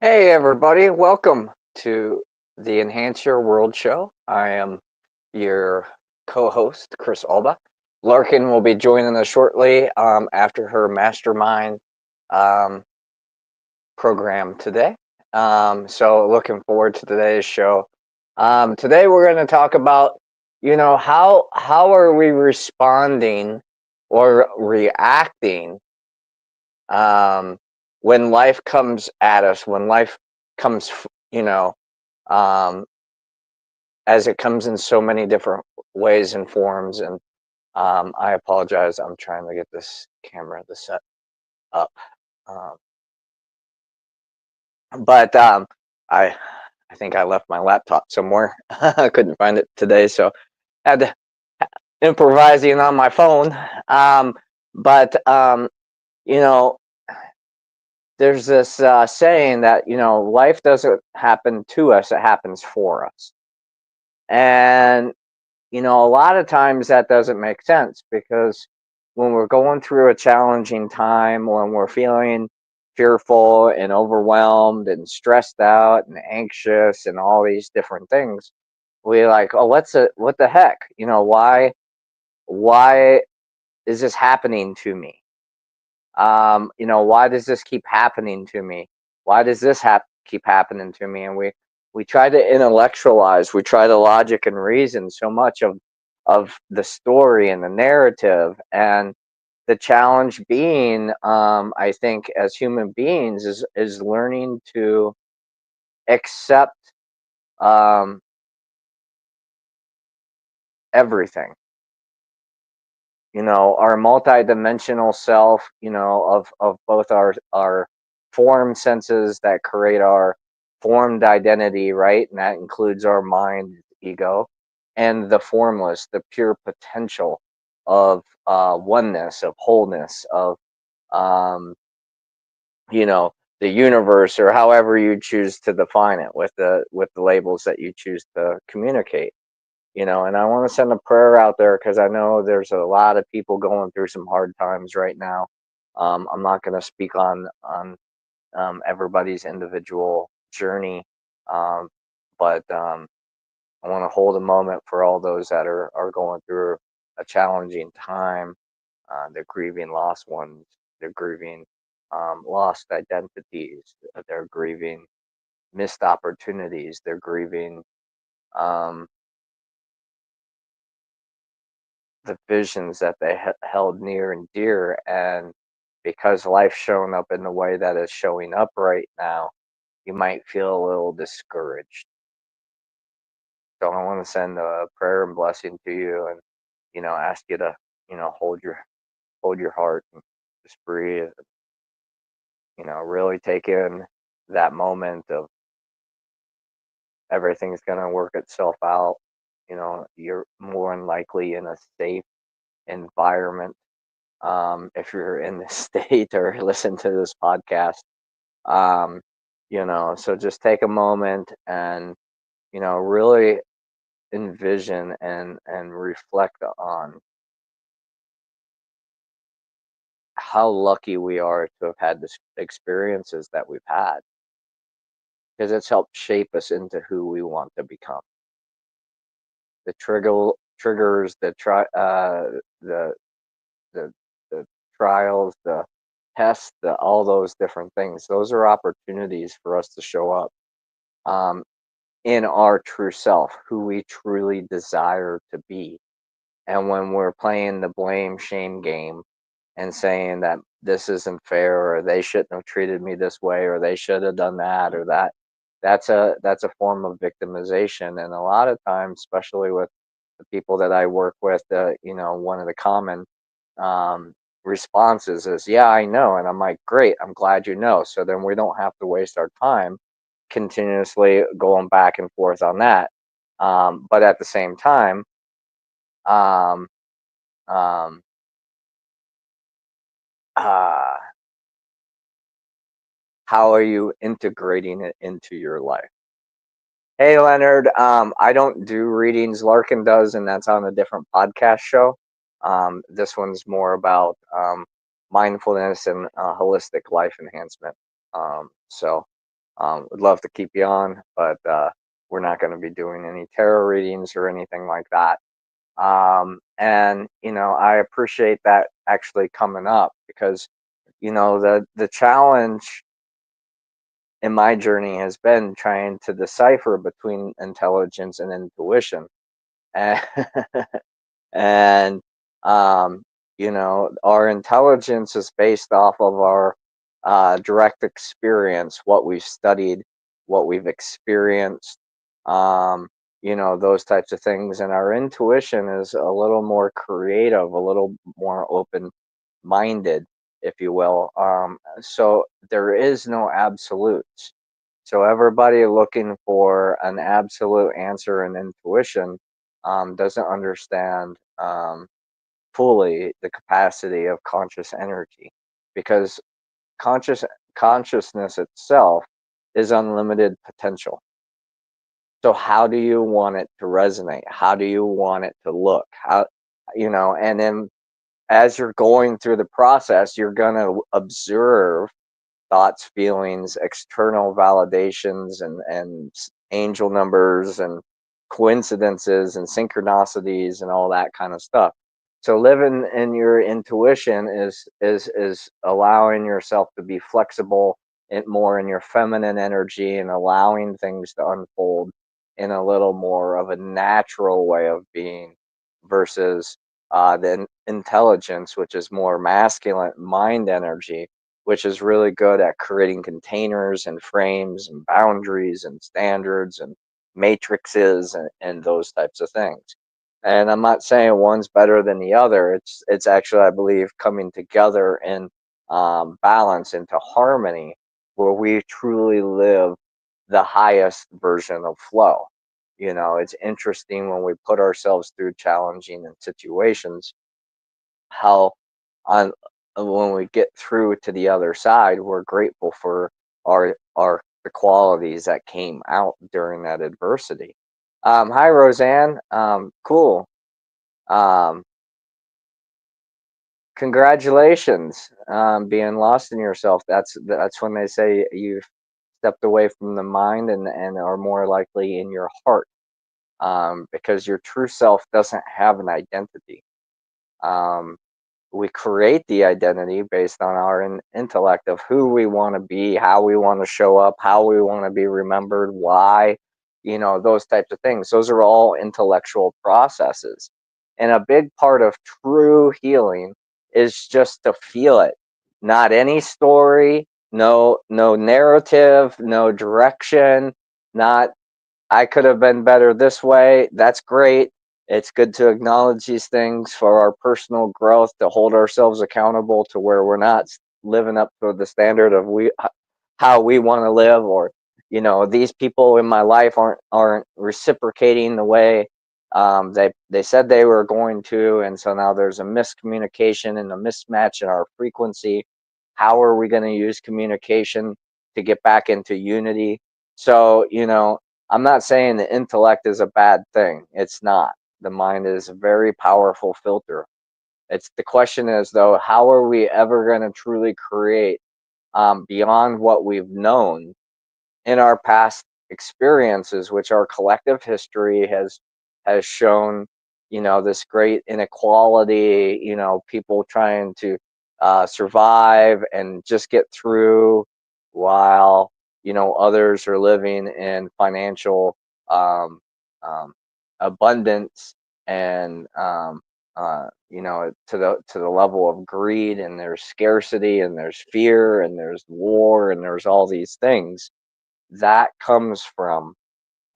Hey everybody, welcome to the Enhance Your World show. I am your co-host, Chris Alba. Larkin will be joining us shortly after her mastermind um, program today. So looking forward to today's show. Today we're going to talk about, how are we responding or reacting um, when life comes at us, when life comes, um, as it comes in so many different ways and forms. And I apologize, I'm trying to get this camera to set up. Um, but I, I think I left my laptop somewhere. I couldn't find it today, so I had to improvising on my phone. But you know, there's this saying that life doesn't happen to us; it happens for us. And a lot of times that doesn't make sense because when we're going through a challenging time, when we're feeling fearful and overwhelmed and stressed out and anxious and all these different things, we like, oh, what the heck? Why is this happening to me? Why does this keep happening to me? Why does this keep happening to me? And we try to intellectualize, we try to logic and reason so much of the story and the narrative. And the challenge being, I think, as human beings, is learning to accept um, everything. Our multidimensional self, of both our form senses that create our formed identity, right? And that includes our mind, ego, and the formless, the pure potential of oneness, of wholeness, of um, you know, the universe, or however you choose to define it with the labels that you choose to communicate. And I want to send a prayer out there because I know there's a lot of people going through some hard times right now. I'm not going to speak on everybody's individual journey, um, but I want to hold a moment for all those that are going through a challenging time. They're grieving lost ones. They're grieving lost identities. They're grieving missed opportunities. They're grieving um, the visions that they held near and dear. And because life's showing up in the way that it's showing up right now, you might feel a little discouraged. So I want to send a prayer and blessing to you, and ask you to hold your heart and just breathe. Really take in that moment of everything's gonna work itself out. You're more than likely in a safe environment, if you're in this state or listen to this podcast. Um, so just take a moment and really envision and reflect on how lucky we are to have had this experiences that we've had, because it's helped shape us into who we want to become. The triggers, the the the trials, the tests, all those different things. Those are opportunities for us to show up um, in our true self, who we truly desire to be. And when we're playing the blame shame game and saying that this isn't fair, or they shouldn't have treated me this way, or they should have done that or that, that's a form of victimization. And a lot of times, especially with the people that I work with, one of the common um, responses is, yeah, I know. And I'm like, great, I'm glad you know, so then we don't have to waste our time continuously going back and forth on that. But at the same time, um, um, uh, how are you integrating it into your life? Hey, Leonard. I don't do readings. Larkin does, and that's on a different podcast show. This one's more about mindfulness and holistic life enhancement. So Would love to keep you on, but we're not going to be doing any tarot readings or anything like that. And I appreciate that actually coming up, because the challenge in my journey has been trying to decipher between intelligence and intuition. And and um, our intelligence is based off of our direct experience, what we've studied, what we've experienced, um, those types of things. And our intuition is a little more creative, a little more open minded, if you will. So there is no absolutes. So everybody looking for an absolute answer in intuition doesn't understand fully the capacity of conscious energy, because conscious consciousness itself is unlimited potential. So how do you want it to resonate? How do you want it to look? And then as you're going through the process, you're going to observe thoughts, feelings, external validations, and angel numbers and coincidences and synchronicities and all that kind of stuff. So living in your intuition is allowing yourself to be flexible and more in your feminine energy, and allowing things to unfold in a little more of a natural way of being, versus the intelligence, which is more masculine mind energy, which is really good at creating containers and frames and boundaries and standards and matrices and those types of things. And I'm not saying one's better than the other. It's actually, I believe, coming together in balance, into harmony, where we truly live the highest version of flow. It's interesting when we put ourselves through challenging situations, how on when we get through to the other side, we're grateful for our the qualities that came out during that adversity. Hi, Roseanne. Cool. Um, Congratulations, being lost in yourself. That's when they say you've stepped away from the mind and are more likely in your heart, because your true self doesn't have an identity. Um, we create the identity based on our intellect of who we want to be, how we want to show up, how we want to be remembered, why, those types of things. Those are all intellectual processes. And a big part of true healing is just to feel it. Not any story, no narrative, no direction, not I could have been better this way. That's great. It's good to acknowledge these things for our personal growth, to hold ourselves accountable to where we're not living up to the standard of how we want to live, or these people in my life aren't reciprocating the way they said they were going to, and so now there's a miscommunication and a mismatch in our frequency. How are we going to use communication to get back into unity? So I'm not saying the intellect is a bad thing. It's not. The mind is a very powerful filter. It's the question is, though, how are we ever going to truly create beyond what we've known in our past experiences, which our collective history has shown, this great inequality, people trying to survive and just get through, while others are living in financial um, um, abundance, and to the level of greed, and there's scarcity, and there's fear, and there's war, and there's all these things that comes from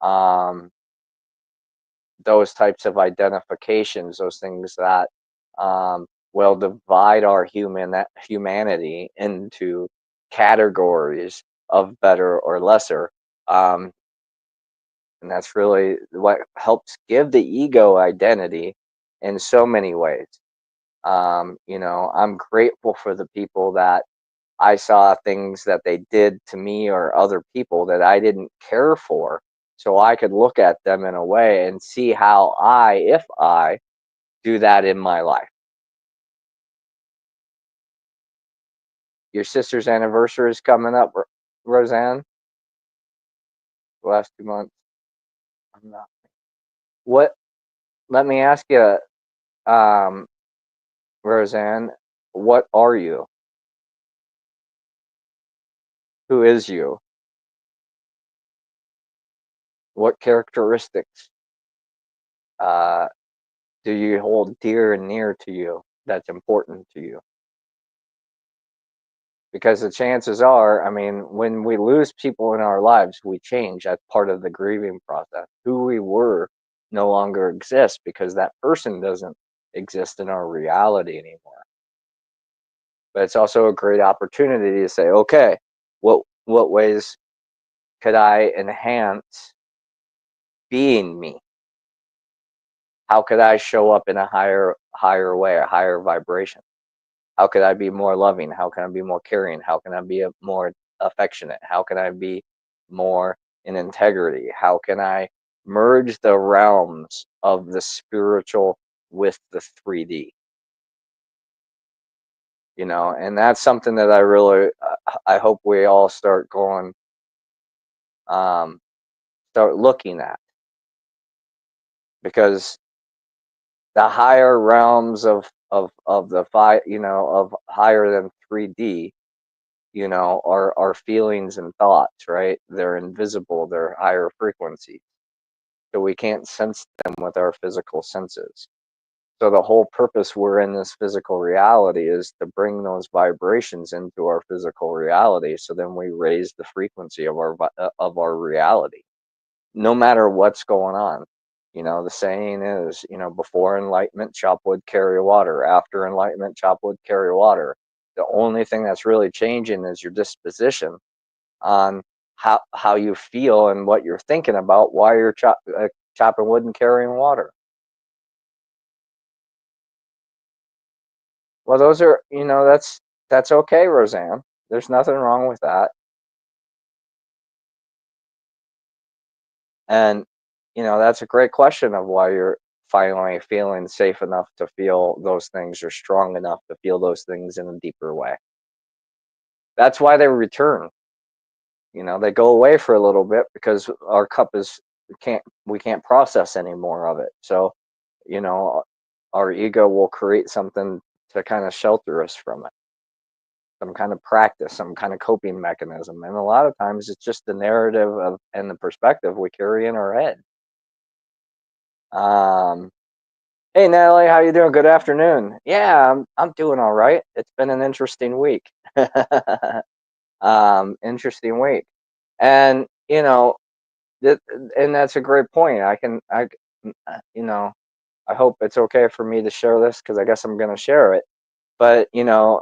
um, those types of identifications, those things that will divide our humanity into categories of better or lesser. Um, and that's really what helps give the ego identity in so many ways. I'm grateful for the people that I saw things that they did to me or other people that I didn't care for. So I could look at them in a way and see how if I do that in my life. Your sister's anniversary is coming up, Roseanne. The last 2 months, I'm not. What? Let me ask you, um, Roseanne. What are you? Who is you? What characteristics uh, do you hold dear and near to you? That's important to you. Because the chances are, I mean, when we lose people in our lives, we change. That's part of the grieving process. Who we were no longer exists because that person doesn't exist in our reality anymore. But it's also a great opportunity to say, okay, what ways could I enhance being me? How could I show up in a higher way, a higher vibration? How could I be more loving? How can I be more caring? How can I be more affectionate? How can I be more in integrity? How can I merge the realms of the spiritual with the 3D? And that's something that I really, I hope we all um, start looking at, because the higher realms of the five, of higher than 3D, our feelings and thoughts, right? They're invisible, they're higher frequencies. So we can't sense them with our physical senses. So the whole purpose we're in this physical reality is to bring those vibrations into our physical reality. So then we raise the frequency of our reality, no matter what's going on. The saying is, before enlightenment, chop wood, carry water. After enlightenment, chop wood, carry water. The only thing that's really changing is your disposition on how you feel and what you're thinking about while you're chopping wood and carrying water. Well, those are, that's okay, Roseanne. There's nothing wrong with that. And, that's a great question of why you're finally feeling safe enough to feel those things, or strong enough to feel those things in a deeper way. That's why they return. They go away for a little bit because our cup is we can't process any more of it. So, you know, our ego will create something to kind of shelter us from it, some kind of practice, some kind of coping mechanism. And a lot of times it's just the narrative and the perspective we carry in our head. Um, hey Natalie, how you doing? Good afternoon. Yeah, I'm doing all right. It's been an interesting week. Interesting week. And and that's a great point. I hope it's okay for me to share this, because I guess I'm going to share it. But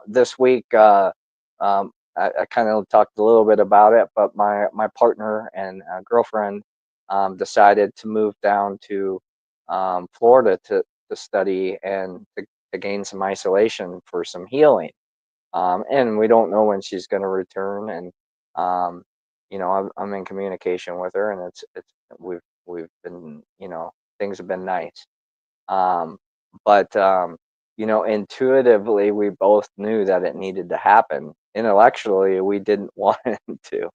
this week, I kind of talked a little bit about it. But my partner and girlfriend decided to move down to Florida to study and to gain some isolation for some healing. And we don't know when she's going to return. And um, I'm in communication with her, and we've been, things have been nice. Um, but intuitively, we both knew that it needed to happen. Intellectually, we didn't want it to.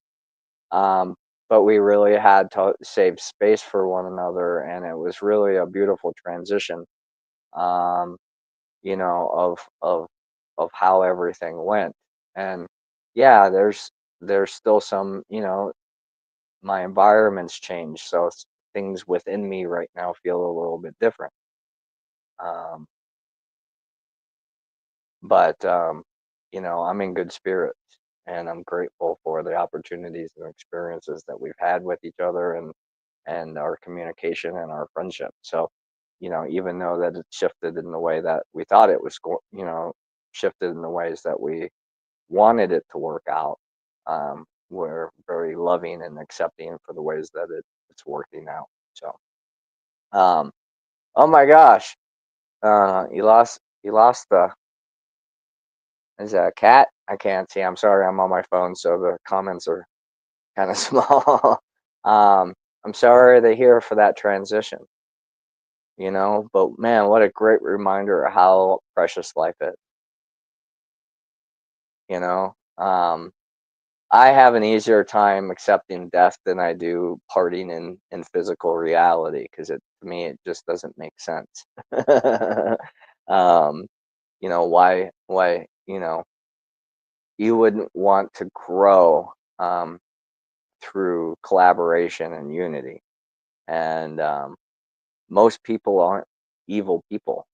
Um, but we really had to save space for one another, and it was really a beautiful transition. Um, of how everything went. And yeah, there's still some, my environment's changed, so things within me right now feel a little bit different. Um, but I'm in good spirits, and I'm grateful for the opportunities and experiences that we've had with each other, and our communication and our friendship. So, even though that it shifted in the way that we thought it was going, shifted in the ways that we wanted it to work out, we're very loving and accepting for the ways that it's working out. So, um, oh my gosh, you lost the, is that a cat? I can't see. I'm sorry, I'm on my phone, so the comments are kind of small. I'm sorry to hear for that transition. But man, what a great reminder of how precious life is. You know, um, I have an easier time accepting death than I do parting in physical reality, because to me it just doesn't make sense. um, why you wouldn't want to grow through collaboration and unity, and most people aren't evil people.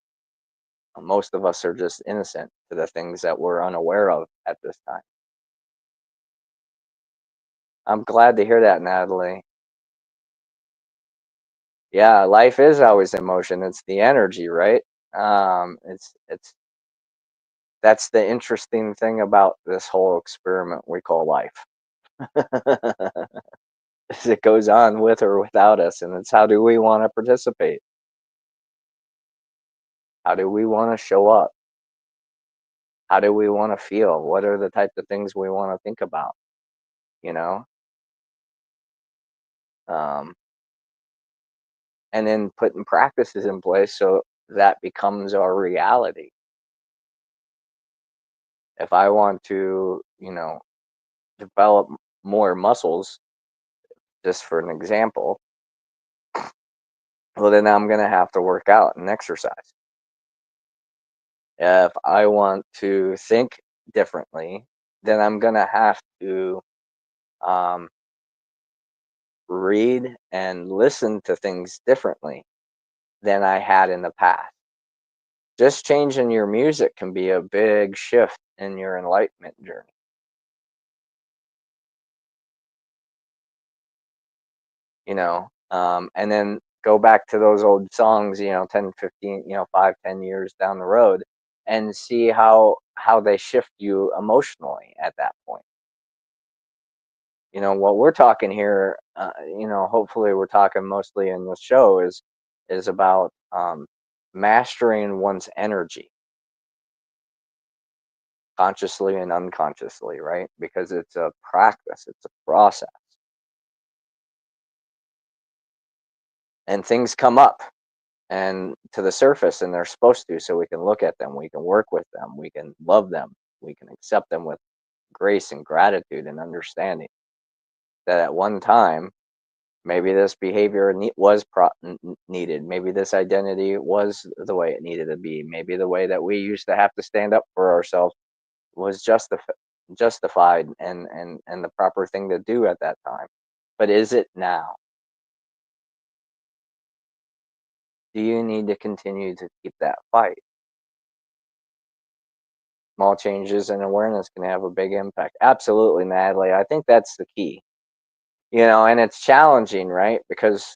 Most of us are just innocent to the things that we're unaware of at this time. I'm glad to hear that, Natalie. Yeah, life is always in motion. It's the energy, right? It's That's the interesting thing about this whole experiment we call life. Is it goes on with or without us, and it's how do we want to participate? How do we want to show up? How do we want to feel? What are the types of things we want to think about? You know, um, and then putting practices in place so that becomes our reality. If I want to, develop more muscles, just for an example, well, then I'm going to have to work out and exercise. If I want to think differently, then I'm going to have to um, read and listen to things differently than I had in the past. Just changing your music can be a big shift in your enlightenment journey. And then go back to those old songs, 10, 15, 5, 10 years down the road, and see how they shift you emotionally at that point. What we're talking here, hopefully we're talking mostly in this show is about mastering one's energy, consciously and unconsciously, right? Because it's a practice, it's a process, and things come up and to the surface, and they're supposed to, so we can look at them, we can work with them, we can love them, we can accept them with grace and gratitude and understanding that at one time maybe this behavior was needed, maybe this identity was the way it needed to be, maybe the way that we used to have to stand up for ourselves was justified and the proper thing to do at that time. But is it now? Do you need to continue to keep that fight? Small changes in awareness can have a big impact. Absolutely, Natalie. I think that's the key. And it's challenging, right? Because,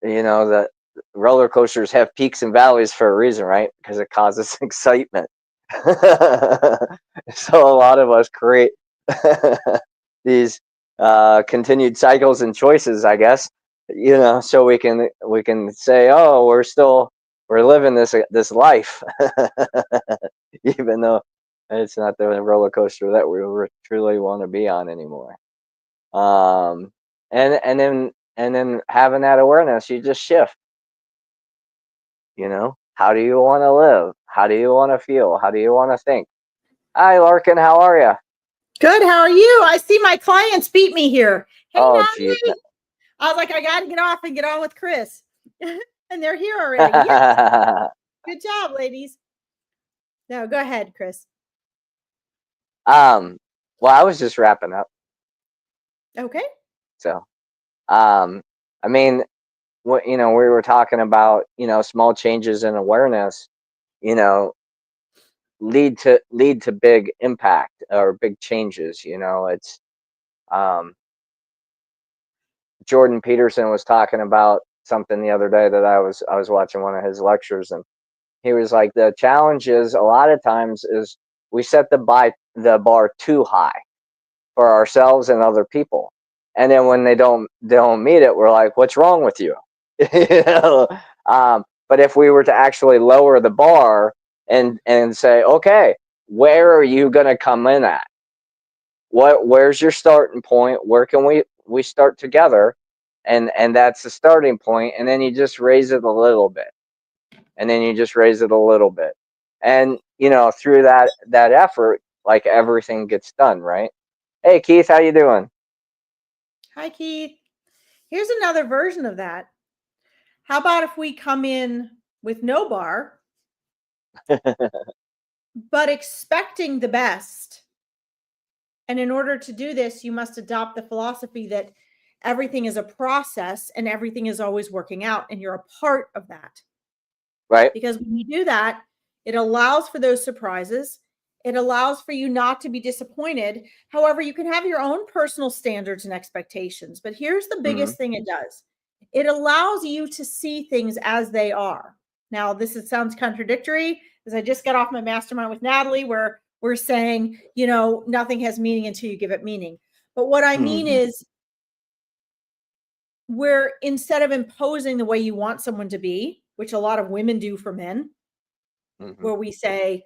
the roller coasters have peaks and valleys for a reason, right? Because it causes excitement. So a lot of us create these continued cycles and choices, I guess, so we can say, oh, we're living this life, even though it's not the roller coaster that we truly want to be on anymore. Um, and then having that awareness, you just shift. How do you want to live? How do you want to feel? How do you want to think? Hi, Larkin. How are you? Good. How are you? I see my clients beat me here. Hey, Oh, geez. Natalie. I was like, I got to get off and get on with Chris. And they're here already. Yes. Good job, ladies. No, go ahead, Chris. Well, I was just wrapping up. Okay. So, I mean, we were talking about, small changes in awareness, you know, lead to big impact or big changes. It's um, Jordan Peterson was talking about something the other day that I was watching one of his lectures, and he was like, the challenge is a lot of times is we set the bar too high for ourselves and other people, and then when they don't meet it, we're like, what's wrong with you? you know but if we were to actually lower the bar and say, okay, where are you going to come in at? Where's your starting point? Where can we start together? And that's the starting point, and then you just raise it a little bit, and then you just raise it a little bit, and through that effort, like, everything gets done, right? Hey, Keith, how you doing? Hi, Keith. Here's another version of that. How about if we come in with no bar, but expecting the best? And in order to do this, you must adopt the philosophy that everything is a process and everything is always working out, and you're a part of that. Right? Because when you do that, it allows for those surprises. It allows for you not to be disappointed. However, you can have your own personal standards and expectations. But here's the Hmm. biggest thing it does: it allows you to see things as they are. Now, sounds contradictory, as I just got off my mastermind with Natalie, where we're saying, nothing has meaning until you give it meaning. But what I mean Hmm. is, where instead of imposing the way you want someone to be, which a lot of women do for men, Hmm. where we say,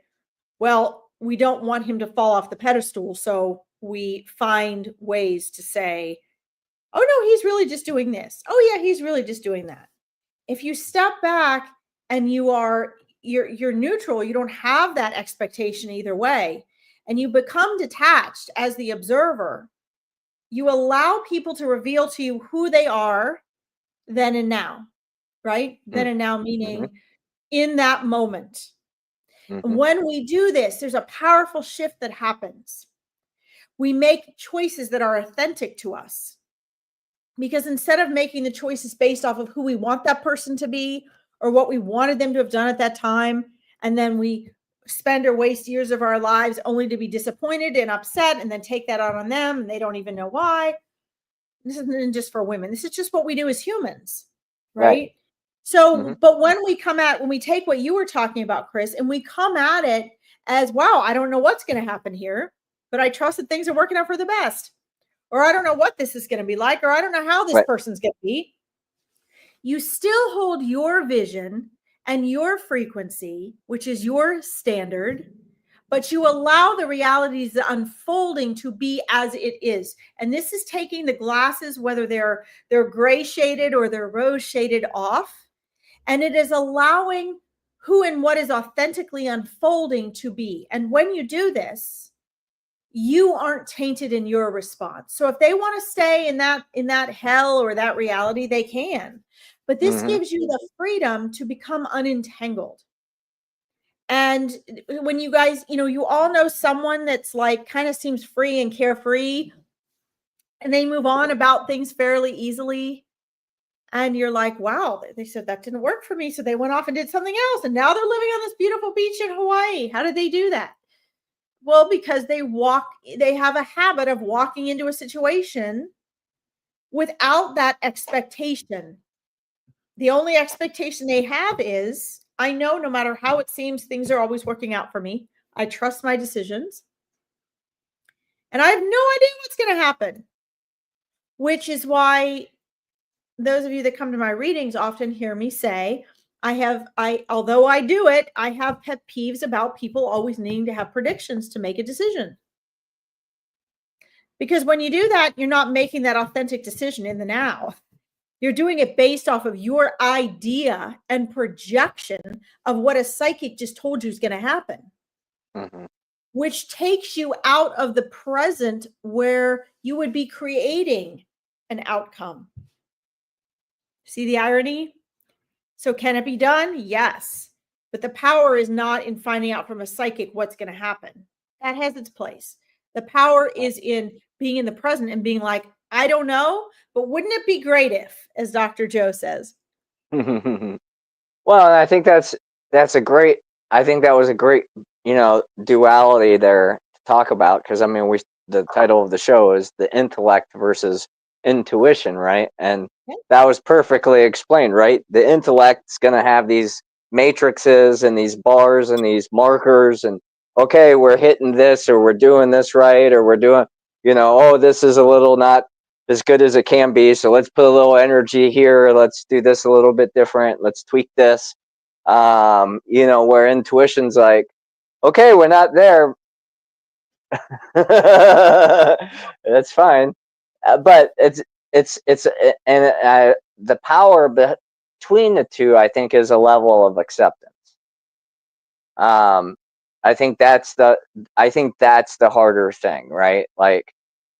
well, we don't want him to fall off the pedestal. So we find ways to say, oh, no, he's really just doing this. Oh, yeah, he's really just doing that. If you step back and you're neutral, you don't have that expectation either way, and you become detached as the observer, you allow people to reveal to you who they are then and now, right? Then and now, Hmm. meaning in that moment. And Hmm. when we do this, there's a powerful shift that happens. We make choices that are authentic to us, because instead of making the choices based off of who we want that person to be or what we wanted them to have done at that time, and then we spend or waste years of our lives only to be disappointed and upset and then take that out on them and they don't even know why. This isn't just for women. This is just what we do as humans, Right. right? Hmm. So, but when we take what you were talking about, Chris, and we come at it as, wow, I don't know what's going to happen here, but I trust that things are working out for the best. Or I don't know what this is going to be like, or I don't know how this Right. person's going to be. You still hold your vision and your frequency, which is your standard, but you allow the realities unfolding to be as it is. And this is taking the glasses, whether they're gray shaded or they're rose shaded, off, and it is allowing who and what is authentically unfolding to be. And when you do this, you aren't tainted in your response. So if they want to stay in that hell or that reality, they can. But this Hmm. gives you the freedom to become unentangled. And when you guys, you all know someone that's like kind of seems free and carefree, and they move on about things fairly easily. And you're like, wow, they said that didn't work for me. So they went off and did something else. And now they're living on this beautiful beach in Hawaii. How did they do that? Well, because they have a habit of walking into a situation without that expectation. The only expectation they have is, I know no matter how it seems, things are always working out for me. I trust my decisions. And I have no idea what's going to happen, which is why those of you that come to my readings often hear me say, although I do it, I have pet peeves about people always needing to have predictions to make a decision. Because when you do that, you're not making that authentic decision in the now. You're doing it based off of your idea and projection of what a psychic just told you is going to happen, Hmm. which takes you out of the present where you would be creating an outcome. See the irony? So, can it be done? Yes. But the power is not in finding out from a psychic what's going to happen. That has its place. The power is in being in the present and being like, I don't know, but wouldn't it be great if, as Dr. Joe says? Well, and I think that's a great. I think that was a great, duality there to talk about, because I mean, the title of the show is the intellect versus intuition, right? And Okay. that was perfectly explained, right? The intellect's going to have these matrices and these bars and these markers, and okay, we're hitting this, or we're doing this right, or we're doing, oh, this is a little not as good as it can be, so let's put a little energy here, let's do this a little bit different, let's tweak this. Where intuition's like, okay, we're not there. That's fine. But it's and the power between the two, I think, is a level of acceptance. um I think that's the harder thing, right? Like,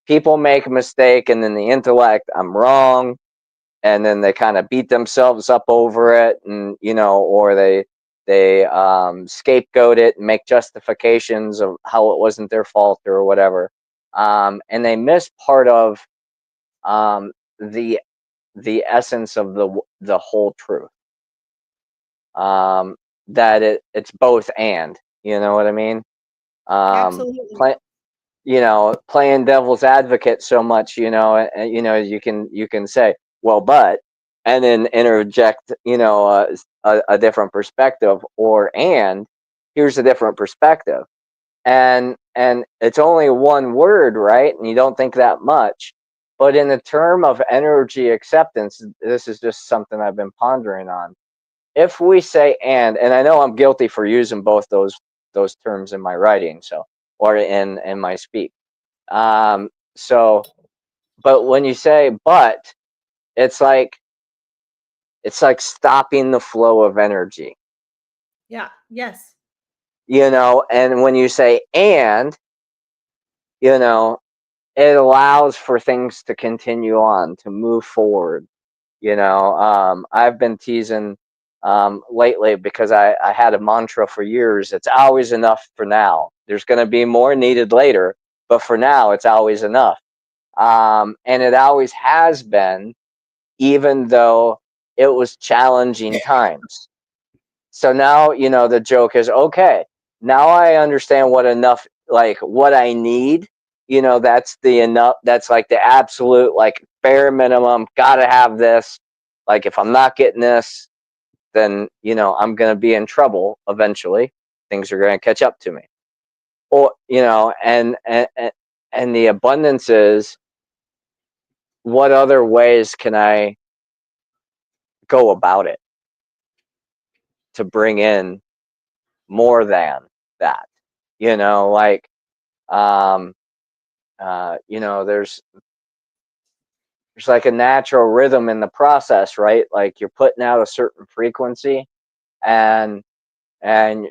people make a mistake, and then the intellect, I'm wrong, and then they kind of beat themselves up over it, and or they scapegoat it and make justifications of how it wasn't their fault or whatever, and they miss part of the essence of the whole truth. That it's both and, you know what I mean? Absolutely. Play, playing devil's advocate so much, and you can say, well, but, and then interject, a different perspective, and here's a different perspective, and it's only one word, right? And you don't think that much, but in the term of energy acceptance, this is just something I've been pondering on. If we say and I know I'm guilty for using both those terms in my writing, so, or in my speak. So, but when you say but, it's like stopping the flow of energy, Yeah. Yes. and when you say and, you know, it allows for things to continue on, to move forward. I've been teasing lately because I had a mantra for years. It's always enough for now. There's going to be more needed later, but for now, it's always enough. And it always has been, even though it was challenging times. So now, the joke is, okay, now I understand what enough, like what I need. That's the enough, that's like the absolute, like bare minimum, gotta have this. Like if I'm not getting this, then, I'm going to be in trouble eventually. Things are going to catch up to me. Or, and the abundance is, what other ways can I go about it to bring in more than that? Like, there's like a natural rhythm in the process, right? Like you're putting out a certain frequency, and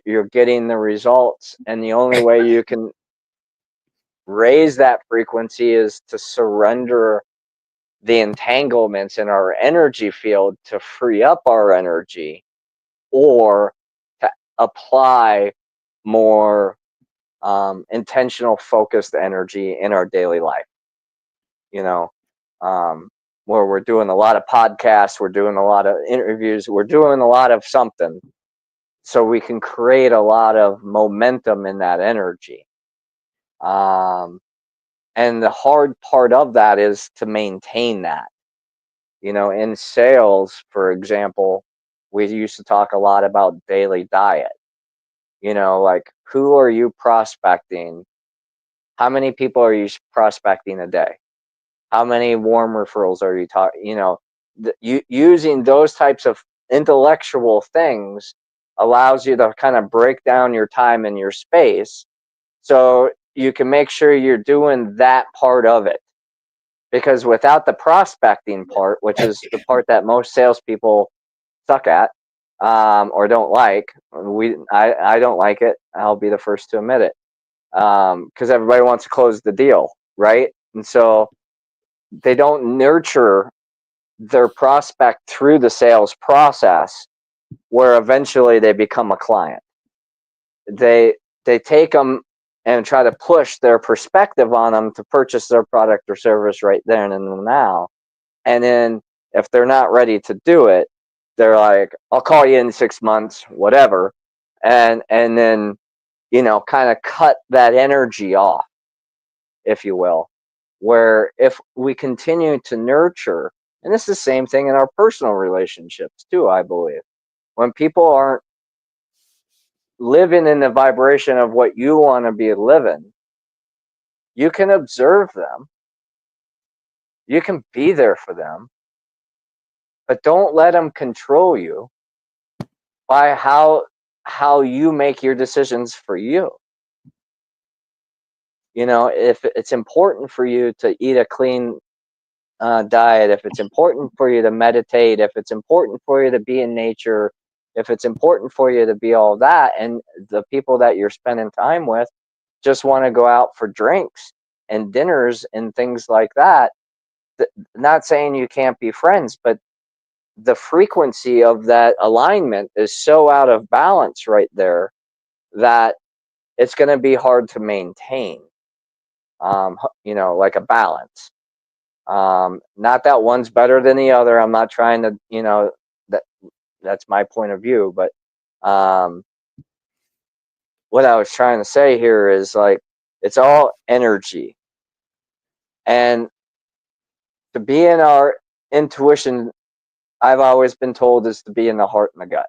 you're getting the results, and the only way you can raise that frequency is to surrender the entanglements in our energy field to free up our energy, or to apply more intentional, focused energy in our daily life. You know, where we're doing a lot of podcasts, we're doing a lot of interviews, we're doing a lot of something, so we can create a lot of momentum in that energy. And the hard part of that is to maintain that. In sales, for example, we used to talk a lot about daily diet. Like, who are you prospecting? How many people are you prospecting a day? How many warm referrals are you talking? Using those types of intellectual things allows you to kind of break down your time and your space, so you can make sure you're doing that part of it. Because without the prospecting part, which is the part that most salespeople suck at, or don't like, I don't like it. I'll be the first to admit it, because everybody wants to close the deal, right? And so they don't nurture their prospect through the sales process, where eventually they become a client. They take them and try to push their perspective on them to purchase their product or service right there and in the now. And then if they're not ready to do it, they're like, I'll call you in 6 months, whatever. And then, kind of cut that energy off, if you will. Where if we continue to nurture, and it's the same thing in our personal relationships too, I believe. When people aren't living in the vibration of what you want to be living, you can observe them, you can be there for them, but don't let them control you by how you make your decisions for you. If it's important for you to eat a clean diet, if it's important for you to meditate, if it's important for you to be in nature, if it's important for you to be all that, and the people that you're spending time with just want to go out for drinks and dinners and things like that. Not saying you can't be friends, but the frequency of that alignment is so out of balance right there that it's going to be hard to maintain, like a balance. Not that one's better than the other. I'm not trying to, that's my point of view. But what I was trying to say here is, like, it's all energy. And to be in our intuition, I've always been told, is to be in the heart and the gut,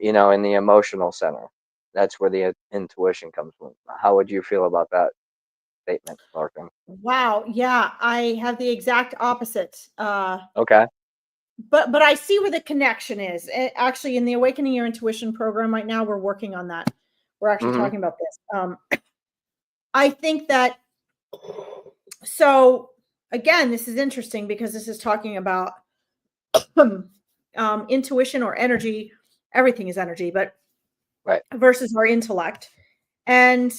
in the emotional center. That's where the intuition comes from. How would you feel about that statement, Larkin? Wow. Yeah, I have the exact opposite. Okay. But I see where the connection is. Actually, in the Awakening Your Intuition program right now, we're working on that. We're actually talking about this. I think that, so again, this is interesting because this is talking about intuition or energy. Everything is energy, but right, versus our intellect. And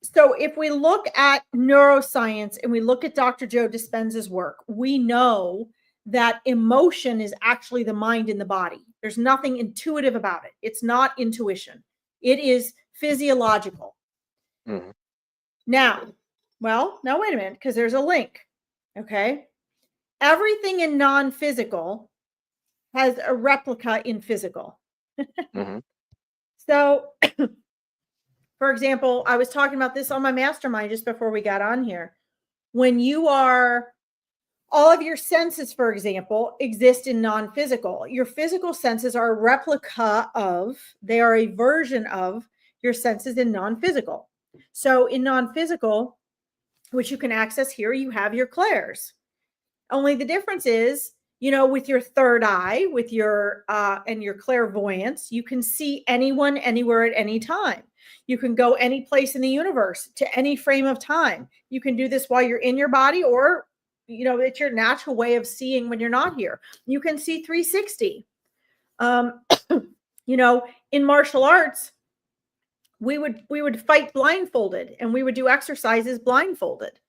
so if we look at neuroscience and we look at Dr. Joe Dispenza's work, we know that emotion is actually the mind in the body. There's nothing intuitive about it. It's not intuition. It is physiological. mm-hmm. Now wait a minute, because there's a link. Okay. Everything in non-physical has a replica in physical. Mm-hmm. So, for example, I was talking about this on my mastermind just before we got on here. When you are, all of your senses, for example, exist in non-physical. Your physical senses are a replica of, they are a version of your senses in non-physical. So in non-physical, which you can access here, you have your clairs. Only the difference is, with your third eye, with your and your clairvoyance, you can see anyone, anywhere, at any time. You can go any place in the universe to any frame of time. You can do this while you're in your body, or it's your natural way of seeing when you're not here. You can see 360. In martial arts, we would fight blindfolded, and we would do exercises blindfolded.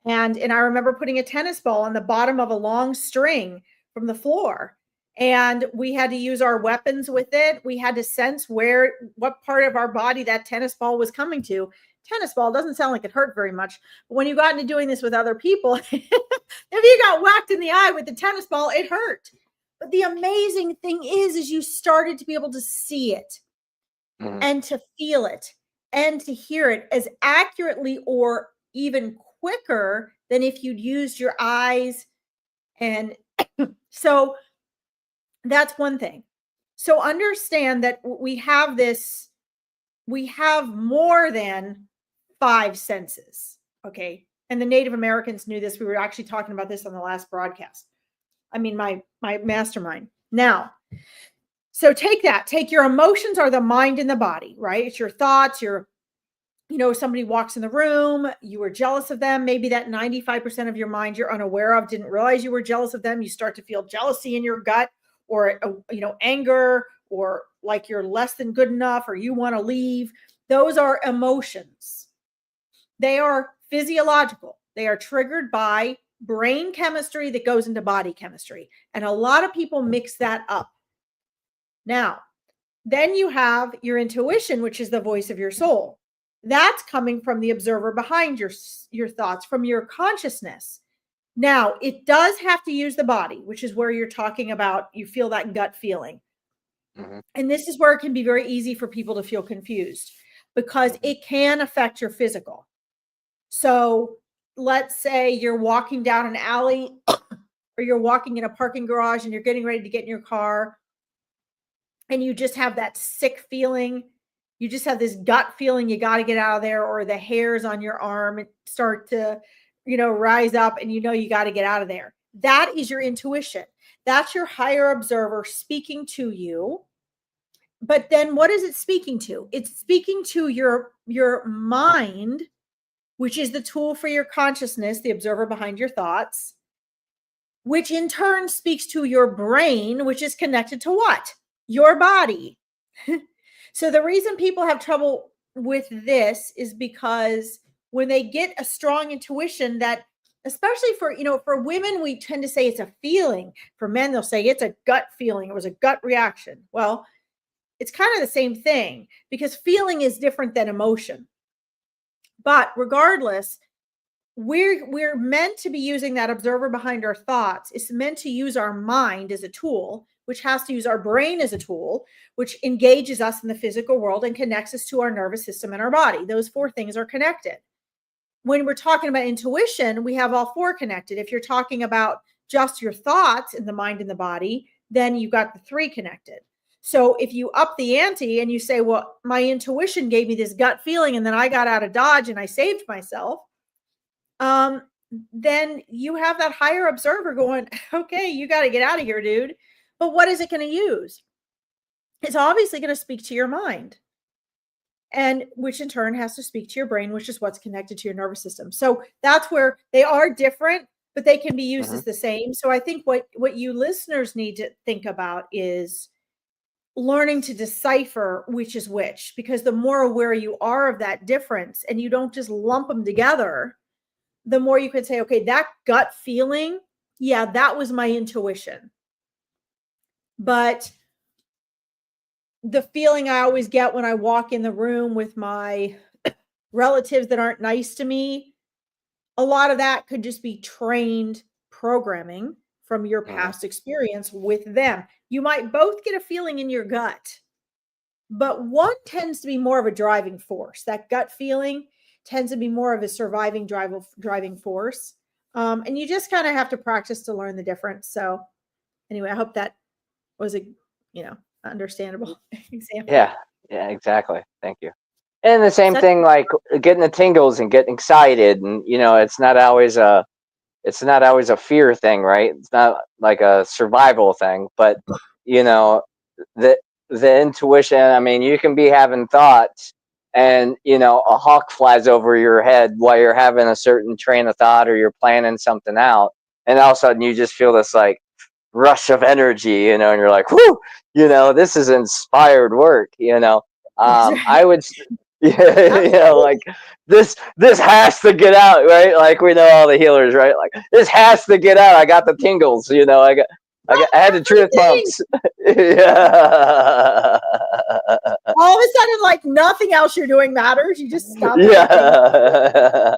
And I remember putting a tennis ball on the bottom of a long string from the floor, and we had to use our weapons with it. We had to sense what part of our body that tennis ball was coming to. Tennis ball doesn't sound like it hurt very much, but when you got into doing this with other people, if you got whacked in the eye with the tennis ball, it hurt. But the amazing thing is you started to be able to see it, Mm-hmm. and to feel it, and to hear it as accurately or even quicker than if you'd used your eyes. And so that's one thing. So understand that we have more than 5 senses. Okay. And the Native Americans knew this. We were actually talking about this on the last broadcast. I mean, my mastermind. Now, so take your emotions are the mind and the body, right? It's your thoughts, somebody walks in the room, you were jealous of them. Maybe that 95% of your mind you're unaware of, didn't realize you were jealous of them. You start to feel jealousy in your gut, or, anger, or like you're less than good enough, or you want to leave. Those are emotions. They are physiological. They are triggered by brain chemistry that goes into body chemistry. And a lot of people mix that up. Now, then you have your intuition, which is the voice of your soul. That's coming from the observer behind your thoughts, from your consciousness. Now, it does have to use the body, which is where you're talking about, you feel that gut feeling. Mm-hmm. And this is where it can be very easy for people to feel confused, because it can affect your physical. So let's say you're walking down an alley or you're walking in a parking garage and you're getting ready to get in your car, and you just have that sick feeling. You just have this gut feeling you got to get out of there, or the hairs on your arm start to, rise up, and you got to get out of there. That is your intuition. That's your higher observer speaking to you. But then what is it speaking to? It's speaking to your mind, which is the tool for your consciousness, the observer behind your thoughts, which in turn speaks to your brain, which is connected to what? Your body. So the reason people have trouble with this is because when they get a strong intuition that, especially for, for women, we tend to say it's a feeling. For men, they'll say it's a gut feeling. It was a gut reaction. Well, it's kind of the same thing, because feeling is different than emotion. But regardless, we're meant to be using that observer behind our thoughts. It's meant to use our mind as a tool, which has to use our brain as a tool, which engages us in the physical world and connects us to our nervous system and our body. Those four things are connected. When we're talking about intuition, we have all four connected. If you're talking about just your thoughts in the mind and the body, then you've got the three connected. So if you up the ante and you say, well, my intuition gave me this gut feeling and then I got out of Dodge and I saved myself, then you have that higher observer going, okay, you got to get out of here, dude. But what is it going to use? It's obviously going to speak to your mind, and which in turn has to speak to your brain, which is what's connected to your nervous system. So that's where they are different, but they can be used as the same. So I think what you listeners need to think about is learning to decipher which is which, because the more aware you are of that difference and you don't just lump them together, the more you can say, okay, that gut feeling, yeah, that was my intuition. But the feeling I always get when I walk in the room with my relatives that aren't nice to me, a lot of that could just be trained programming from your past experience with them. You might both get a feeling in your gut, but one tends to be more of a driving force. That gut feeling tends to be more of a surviving driving force. And you just kind of have to practice to learn the difference. So anyway, I hope that was a, understandable example. Yeah, exactly. Thank you. And the same thing, like getting the tingles and getting excited, and it's not always a fear thing, right? It's not like a survival thing, but the intuition. I mean, you can be having thoughts, and a hawk flies over your head while you're having a certain train of thought, or you're planning something out, and all of a sudden you just feel this like rush of energy, and you're like, whoo, this is inspired work. I would, like this has to get out, right? Like we know all the healers, right? Like this has to get out. I got the tingles, I had the truth bumps. Yeah. All of a sudden, like nothing else you're doing matters. You just stop. Yeah.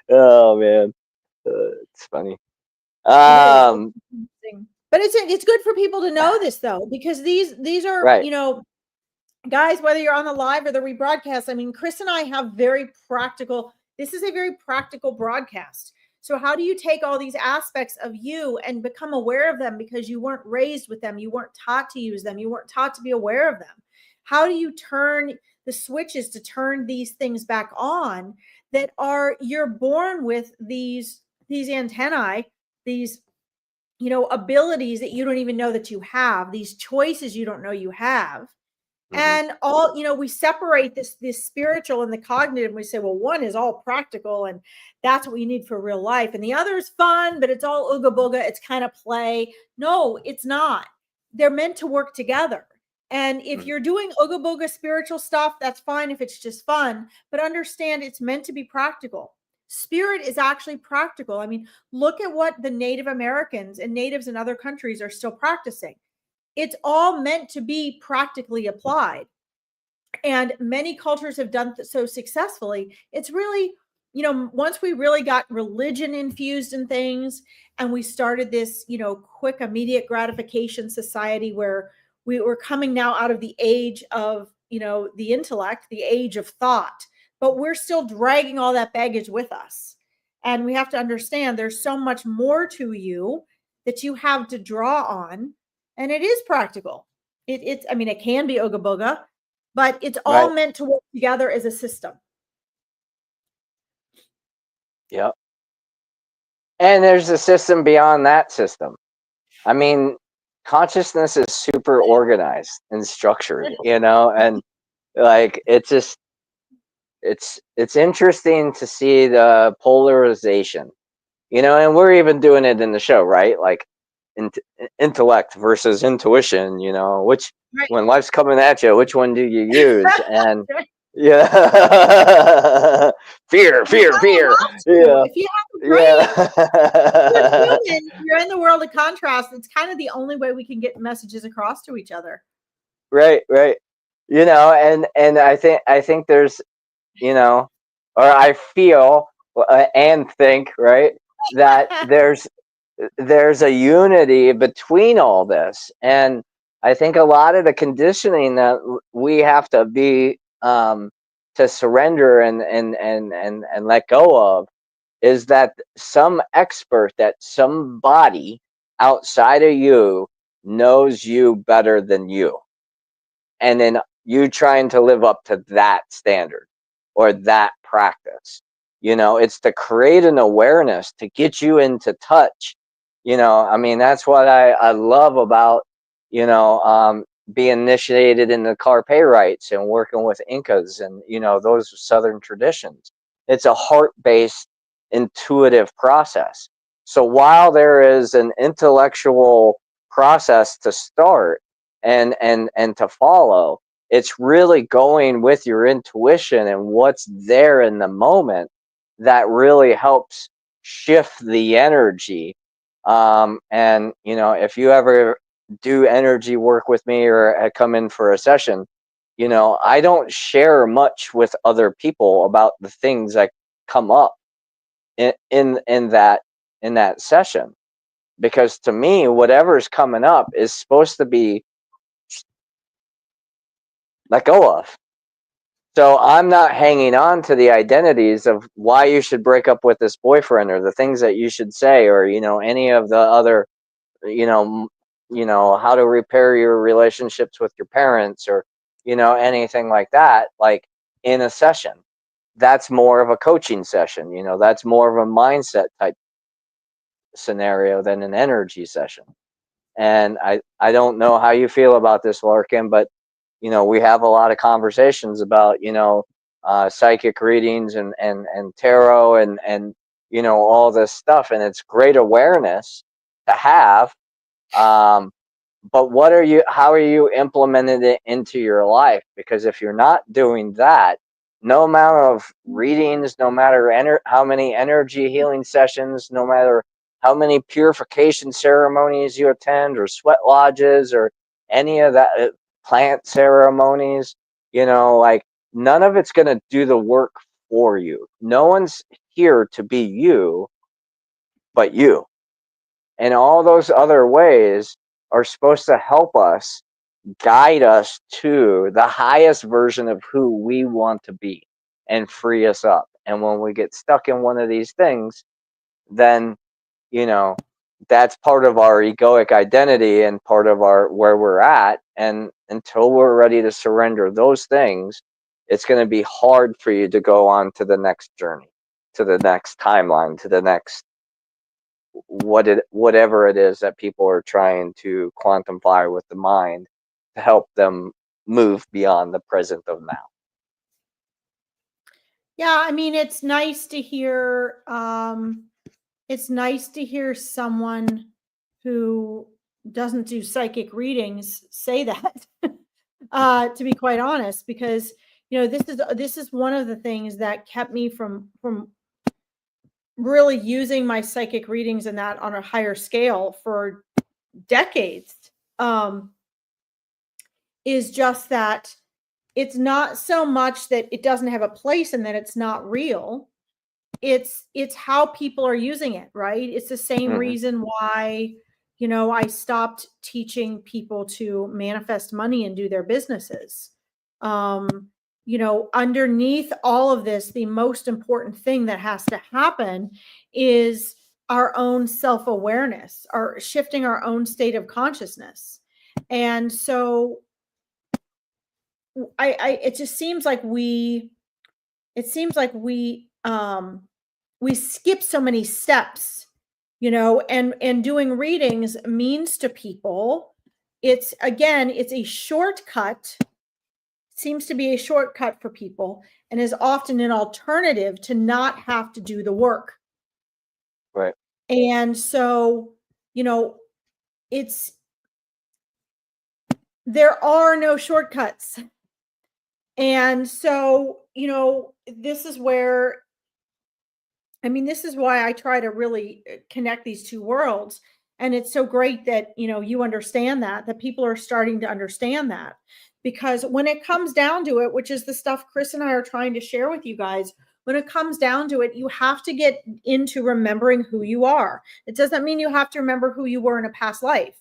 Oh man, it's funny. But it's good for people to know this though, because these are right. Guys, whether you're on the live or the rebroadcast, I mean, Chris and I have this is a very practical broadcast. So how do you take all these aspects of you and become aware of them, because you weren't raised with them, you weren't taught to use them, you weren't taught to be aware of them? How do you turn the switches to turn these things back on that you're born with these antennae, these abilities that you don't even know that you have, these choices you don't know you have. And all, we separate this spiritual and the cognitive. And we say, well, one is all practical and that's what you need for real life. And the other is fun, but it's all ooga booga. It's kind of play. No, it's not. They're meant to work together. And if you're doing ooga booga spiritual stuff, that's fine if it's just fun, but understand it's meant to be practical. Spirit is actually practical. I mean, look at what the Native Americans and natives in other countries are still practicing. It's all meant to be practically applied. And many cultures have done so successfully. It's really, once we really got religion infused in things and we started this, quick, immediate gratification society where we were coming now out of the age of, the intellect, the age of thought, but we're still dragging all that baggage with us. And we have to understand there's so much more to you that you have to draw on. And it is practical. It can be ooga booga, but it's all meant to work together as a system. Yep. And there's a system beyond that system. I mean, consciousness is super organized and structured, and like it's interesting to see the polarization, and we're even doing it in the show, right? Like intellect versus intuition, you know, which Right. when life's coming at you, which one do you use? And Right. yeah, fear, You fear, kind of fear. have to. Yeah, If you have a brain, you're yeah. human, you're in the world of contrast. It's kind of the only way we can get messages across to each other. Right, right. You know, and I think there's, you know, or I feel and think, right, that there's a unity between all this. And I think a lot of the conditioning that we have to be to surrender and let go of is that some expert, that somebody outside of you knows you better than you, and then you trying to live up to that standard or that practice. You know, it's to create an awareness to get you into touch. You know, I mean, that's what I love about, you know, being initiated in the carpe rites and working with Incas and, you know, those Southern traditions. It's a heart-based, intuitive process. So while there is an intellectual process to start, and to follow, it's really going with your intuition and what's there in the moment that really helps shift the energy. And you know, if you ever do energy work with me or come in for a session, you know, I don't share much with other people about the things that come up in that session, because to me whatever's coming up is supposed to be let go of. So I'm not hanging on to the identities of why you should break up with this boyfriend or the things that you should say, or, you know, any of the other, you know, how to repair your relationships with your parents, or, you know, anything like that. Like in a session, that's more of a coaching session. You know, that's more of a mindset type scenario than an energy session. And I don't know how you feel about this, Larkin, but you know, we have a lot of conversations about, you know, psychic readings and tarot and you know, all this stuff, and it's great awareness to have. Um, but how are you implementing it into your life? Because if you're not doing that, no amount of readings, no matter how many energy healing sessions, no matter how many purification ceremonies you attend, or sweat lodges, or any of that, plant ceremonies, you know, like none of it's going to do the work for you. No one's here to be you but you. And all those other ways are supposed to help us, guide us to the highest version of who we want to be and free us up. And when we get stuck in one of these things, then, you know, that's part of our egoic identity and part of our where we're at. And until we're ready to surrender those things, it's going to be hard for you to go on to the next journey, to the next timeline, to the next whatever it is that people are trying to quantify with the mind to help them move beyond the present of now. Yeah, I mean, it's nice to hear someone who doesn't do psychic readings say that. To be quite honest, because you know, this is one of the things that kept me from really using my psychic readings and that on a higher scale for decades. Um, is just that it's not so much that it doesn't have a place and that it's not real. It's how people are using it, right? It's the same Mm-hmm. reason why, you know, I stopped teaching people to manifest money and do their businesses. Um, you know, underneath all of this, the most important thing that has to happen is our own self-awareness, our shifting our own state of consciousness. And so I it just seems like we skip so many steps, you know, and doing readings means to people, it's again, it's a shortcut, seems to be a shortcut for people, and is often an alternative to not have to do the work. Right. And so, you know, there are no shortcuts. And so, this is where, this is why I try to really connect these two worlds. And it's so great that, you understand that people are starting to understand that. Because when it comes down to it, which is the stuff Chris and I are trying to share with you guys, when it comes down to it, you have to get into remembering who you are. It doesn't mean you have to remember who you were in a past life.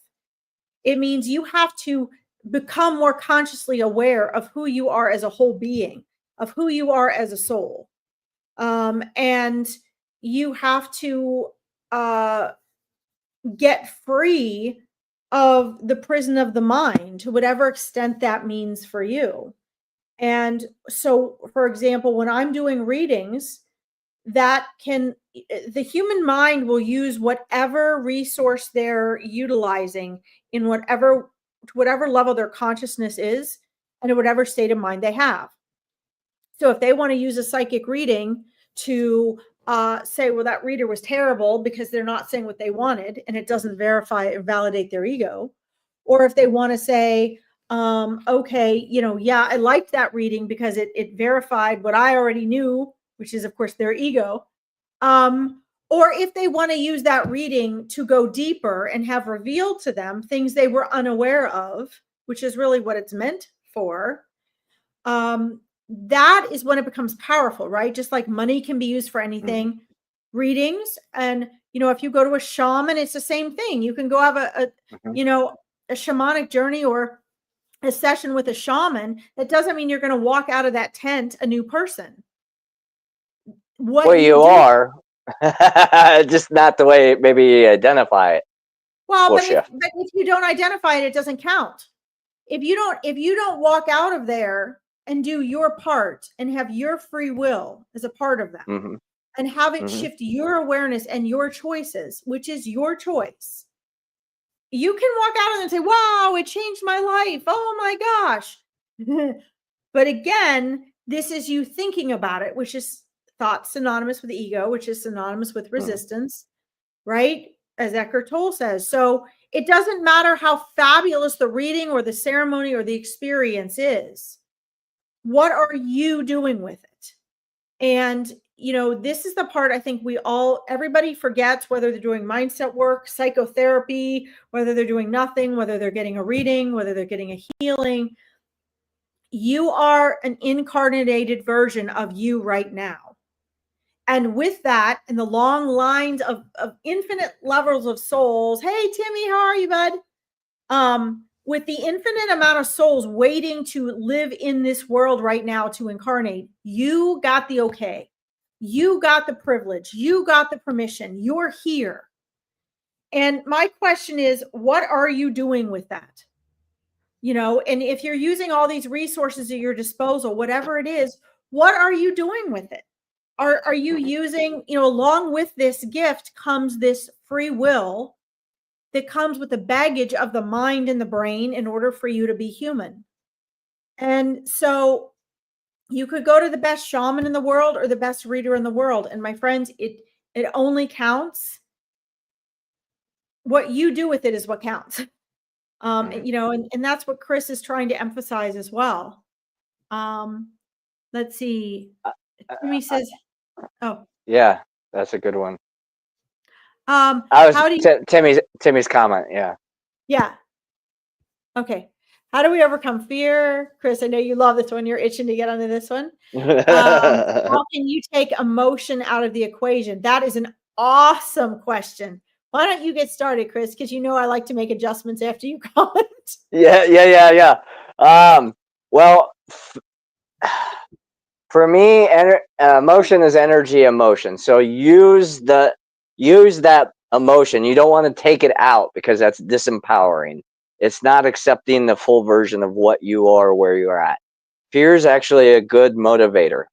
It means you have to become more consciously aware of who you are as a whole being, of who you are as a soul. And you have to get free of the prison of the mind, to whatever extent that means for you. And so, for example, when I'm doing readings, the human mind will use whatever resource they're utilizing in whatever level their consciousness is and in whatever state of mind they have. So if they want to use a psychic reading to say, well, that reader was terrible because they're not saying what they wanted and it doesn't verify or validate their ego. Or if they want to say, okay, yeah, I liked that reading because it verified what I already knew, which is, of course, their ego. Or if they want to use that reading to go deeper and have revealed to them things they were unaware of, which is really what it's meant for, that is when it becomes powerful, right? Just like money can be used for anything, readings. And, if you go to a shaman, it's the same thing. You can go have a shamanic journey or a session with a shaman. That doesn't mean you're going to walk out of that tent a new person. What you are, just not the way maybe you identify it. Well, but if you don't identify it, it doesn't count. If you don't walk out of there and do your part and have your free will as a part of that, and have it shift your awareness and your choices, which is your choice, you can walk out of it and say, wow, it changed my life. Oh my gosh. But again, this is you thinking about it, which is thought synonymous with ego, which is synonymous with resistance, right? As Eckhart Tolle says. So it doesn't matter how fabulous the reading or the ceremony or the experience is. What are you doing with it? And, this is the part I think everybody forgets, whether they're doing mindset work, psychotherapy, whether they're doing nothing, whether they're getting a reading, whether they're getting a healing. You are an incarnated version of you right now. And with that, in the long lines of infinite levels of souls, hey, Timmy, how are you, bud? With the infinite amount of souls waiting to live in this world right now to incarnate, you got the okay. You got the privilege. You got the permission. You're here. And my question is, what are you doing with that? And if you're using all these resources at your disposal, whatever it is, what are you doing with it? Are you using, along with this gift comes this free will that comes with the baggage of the mind and the brain in order for you to be human. And so you could go to the best shaman in the world or the best reader in the world. And my friends, it only counts. What you do with it is what counts. And that's what Chris is trying to emphasize as well. Let's see. Timmy says, oh. Yeah, that's a good one. How do you Timmy's comment, yeah. Yeah. Okay. How do we overcome fear? Chris, I know you love this one. You're itching to get onto this one. How can you take emotion out of the equation? That is an awesome question. Why don't you get started, Chris? Because I like to make adjustments after you comment. Yeah. Well, for me, emotion is energy emotion. So use that emotion. You don't want to take it out because that's disempowering. It's not accepting the full version of what you are, where you are at. Fear is actually a good motivator.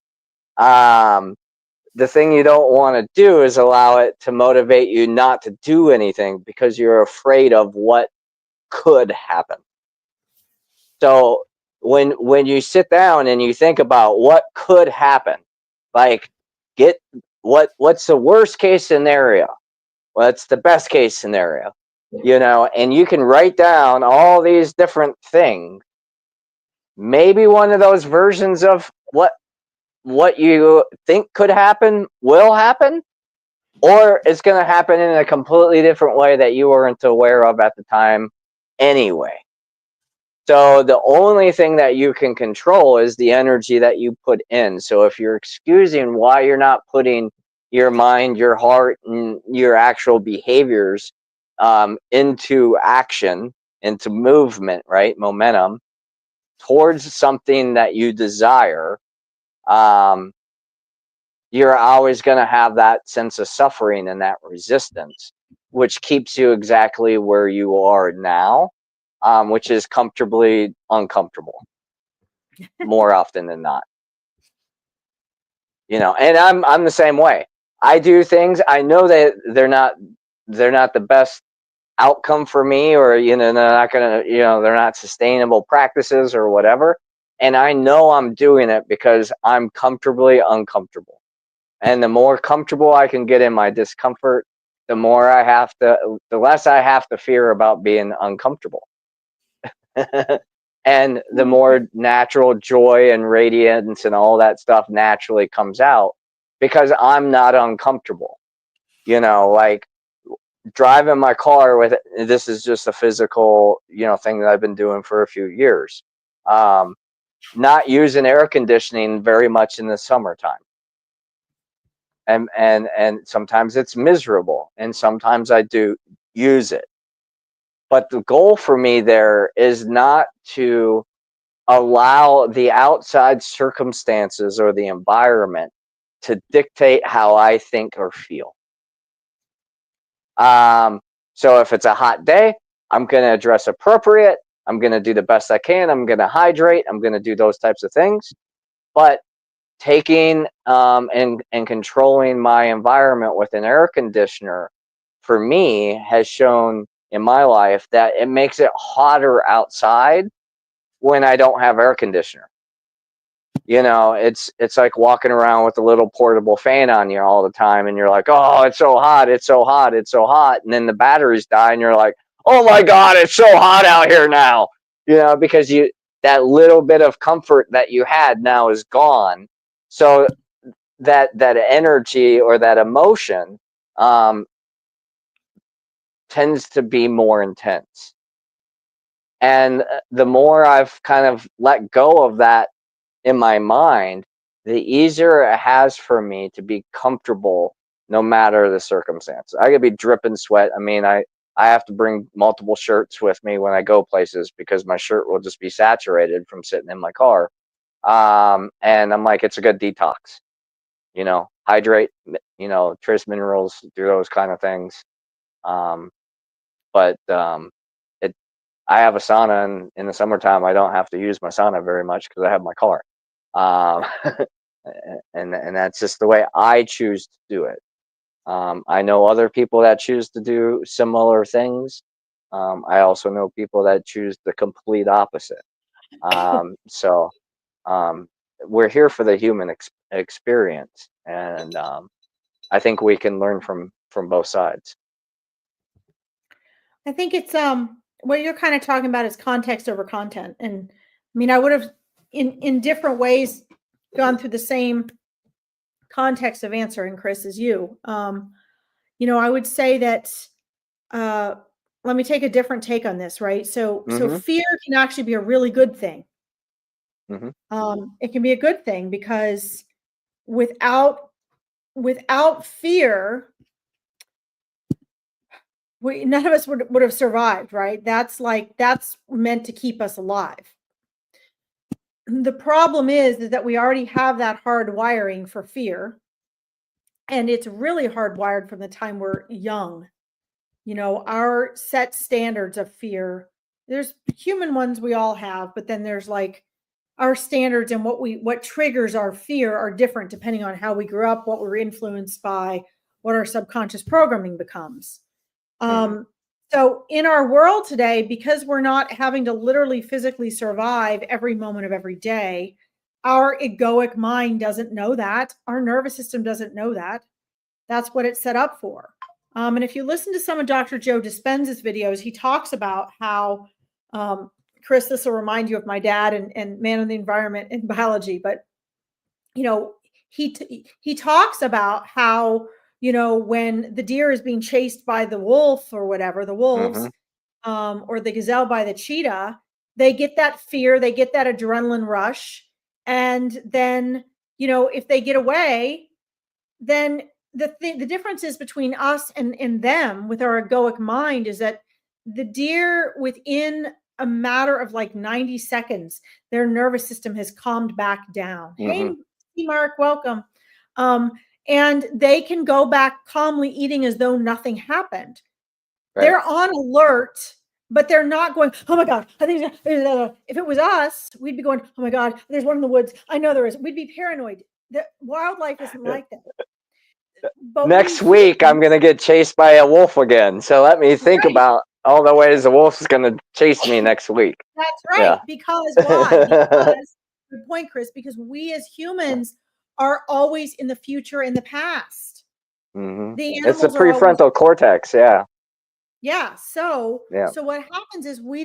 The thing you don't want to do is allow it to motivate you not to do anything because you're afraid of what could happen. So when you sit down and you think about what could happen, like what's the worst case scenario? What's the best case scenario? and you can write down all these different things. Maybe one of those versions of what you think could happen will happen, or it's going to happen in a completely different way that you weren't aware of at the time anyway. So the only thing that you can control is the energy that you put in. So if you're excusing why you're not putting your mind, your heart, and your actual behaviors into action, into movement, right? Momentum towards something that you desire, you're always going to have that sense of suffering and that resistance, which keeps you exactly where you are now, which is comfortably uncomfortable more often than not. And I'm the same way. I do things, I know that they're not the best outcome for me, or they're not gonna, they're not sustainable practices or whatever, and I know I'm doing it because I'm comfortably uncomfortable. And the more comfortable I can get in my discomfort, the less I have to fear about being uncomfortable. And the more natural joy and radiance and all that stuff naturally comes out because I'm not uncomfortable. Like driving my car with it, this is just a physical, thing that I've been doing for a few years. Not using air conditioning very much in the summertime. And sometimes it's miserable, and sometimes I do use it. But the goal for me there is not to allow the outside circumstances or the environment to dictate how I think or feel. So if it's a hot day, I'm going to dress appropriate. I'm going to do the best I can. I'm going to hydrate. I'm going to do those types of things. But taking and controlling my environment with an air conditioner, for me, has shown in my life that it makes it hotter outside when I don't have air conditioner. It's like walking around with a little portable fan on you all the time, and you're like, oh, it's so hot, it's so hot, it's so hot, and then the batteries die, and you're like, oh my God, it's so hot out here now. Because that little bit of comfort that you had now is gone. So that energy or that emotion tends to be more intense. And the more I've kind of let go of that in my mind, the easier it has for me to be comfortable no matter the circumstance. I could be dripping sweat. I mean, I have to bring multiple shirts with me when I go places because my shirt will just be saturated from sitting in my car. And I'm like, it's a good detox. Hydrate, trace minerals, do those kind of things. But I have a sauna, and in the summertime, I don't have to use my sauna very much because I have my car. And that's just the way I choose to do it. I know other people that choose to do similar things. I also know people that choose the complete opposite. So we're here for the human experience, and I think we can learn from both sides. I think it's what you're kind of talking about is context over content. And I mean, I would have in different ways gone through the same context of answering, Chris, as you. I would say that let me take a different take on this, right? So fear can actually be a really good thing. It can be a good thing because without fear, none of us would have survived, right? That's meant to keep us alive. The problem is that we already have that hard wiring for fear, and it's really hardwired from the time we're young. Our set standards of fear, there's human ones we all have, but then there's like our standards and what triggers our fear are different depending on how we grew up, what we're influenced by, what our subconscious programming becomes. So in our world today, because we're not having to literally physically survive every moment of every day, our egoic mind doesn't know that. Our nervous system doesn't know that. That's what it's set up for. And if you listen to some of Dr. Joe Dispenza's videos, he talks about how, Chris, this will remind you of my dad and man of the environment in biology, but he talks about how, when the deer is being chased by the wolf or whatever, the wolves, or the gazelle by the cheetah, they get that fear, they get that adrenaline rush. And then, if they get away, then the difference is between us and them with our egoic mind is that the deer, within a matter of like 90 seconds, their nervous system has calmed back down. Hey, Mark, welcome. And they can go back calmly eating as though nothing happened. Right. They're on alert, but they're not going, oh my God, I think if it was us, we'd be going, oh my God, there's one in the woods. I know there is. We'd be paranoid. The wildlife isn't like that. But next week, I'm going to get chased by a wolf again. So let me think about all the ways the wolf is going to chase me next week. That's right. Yeah. Because why? Because, good point, Chris, because we as humans are always in the future and the past. It's the prefrontal cortex. Yeah. Yeah. So what happens is we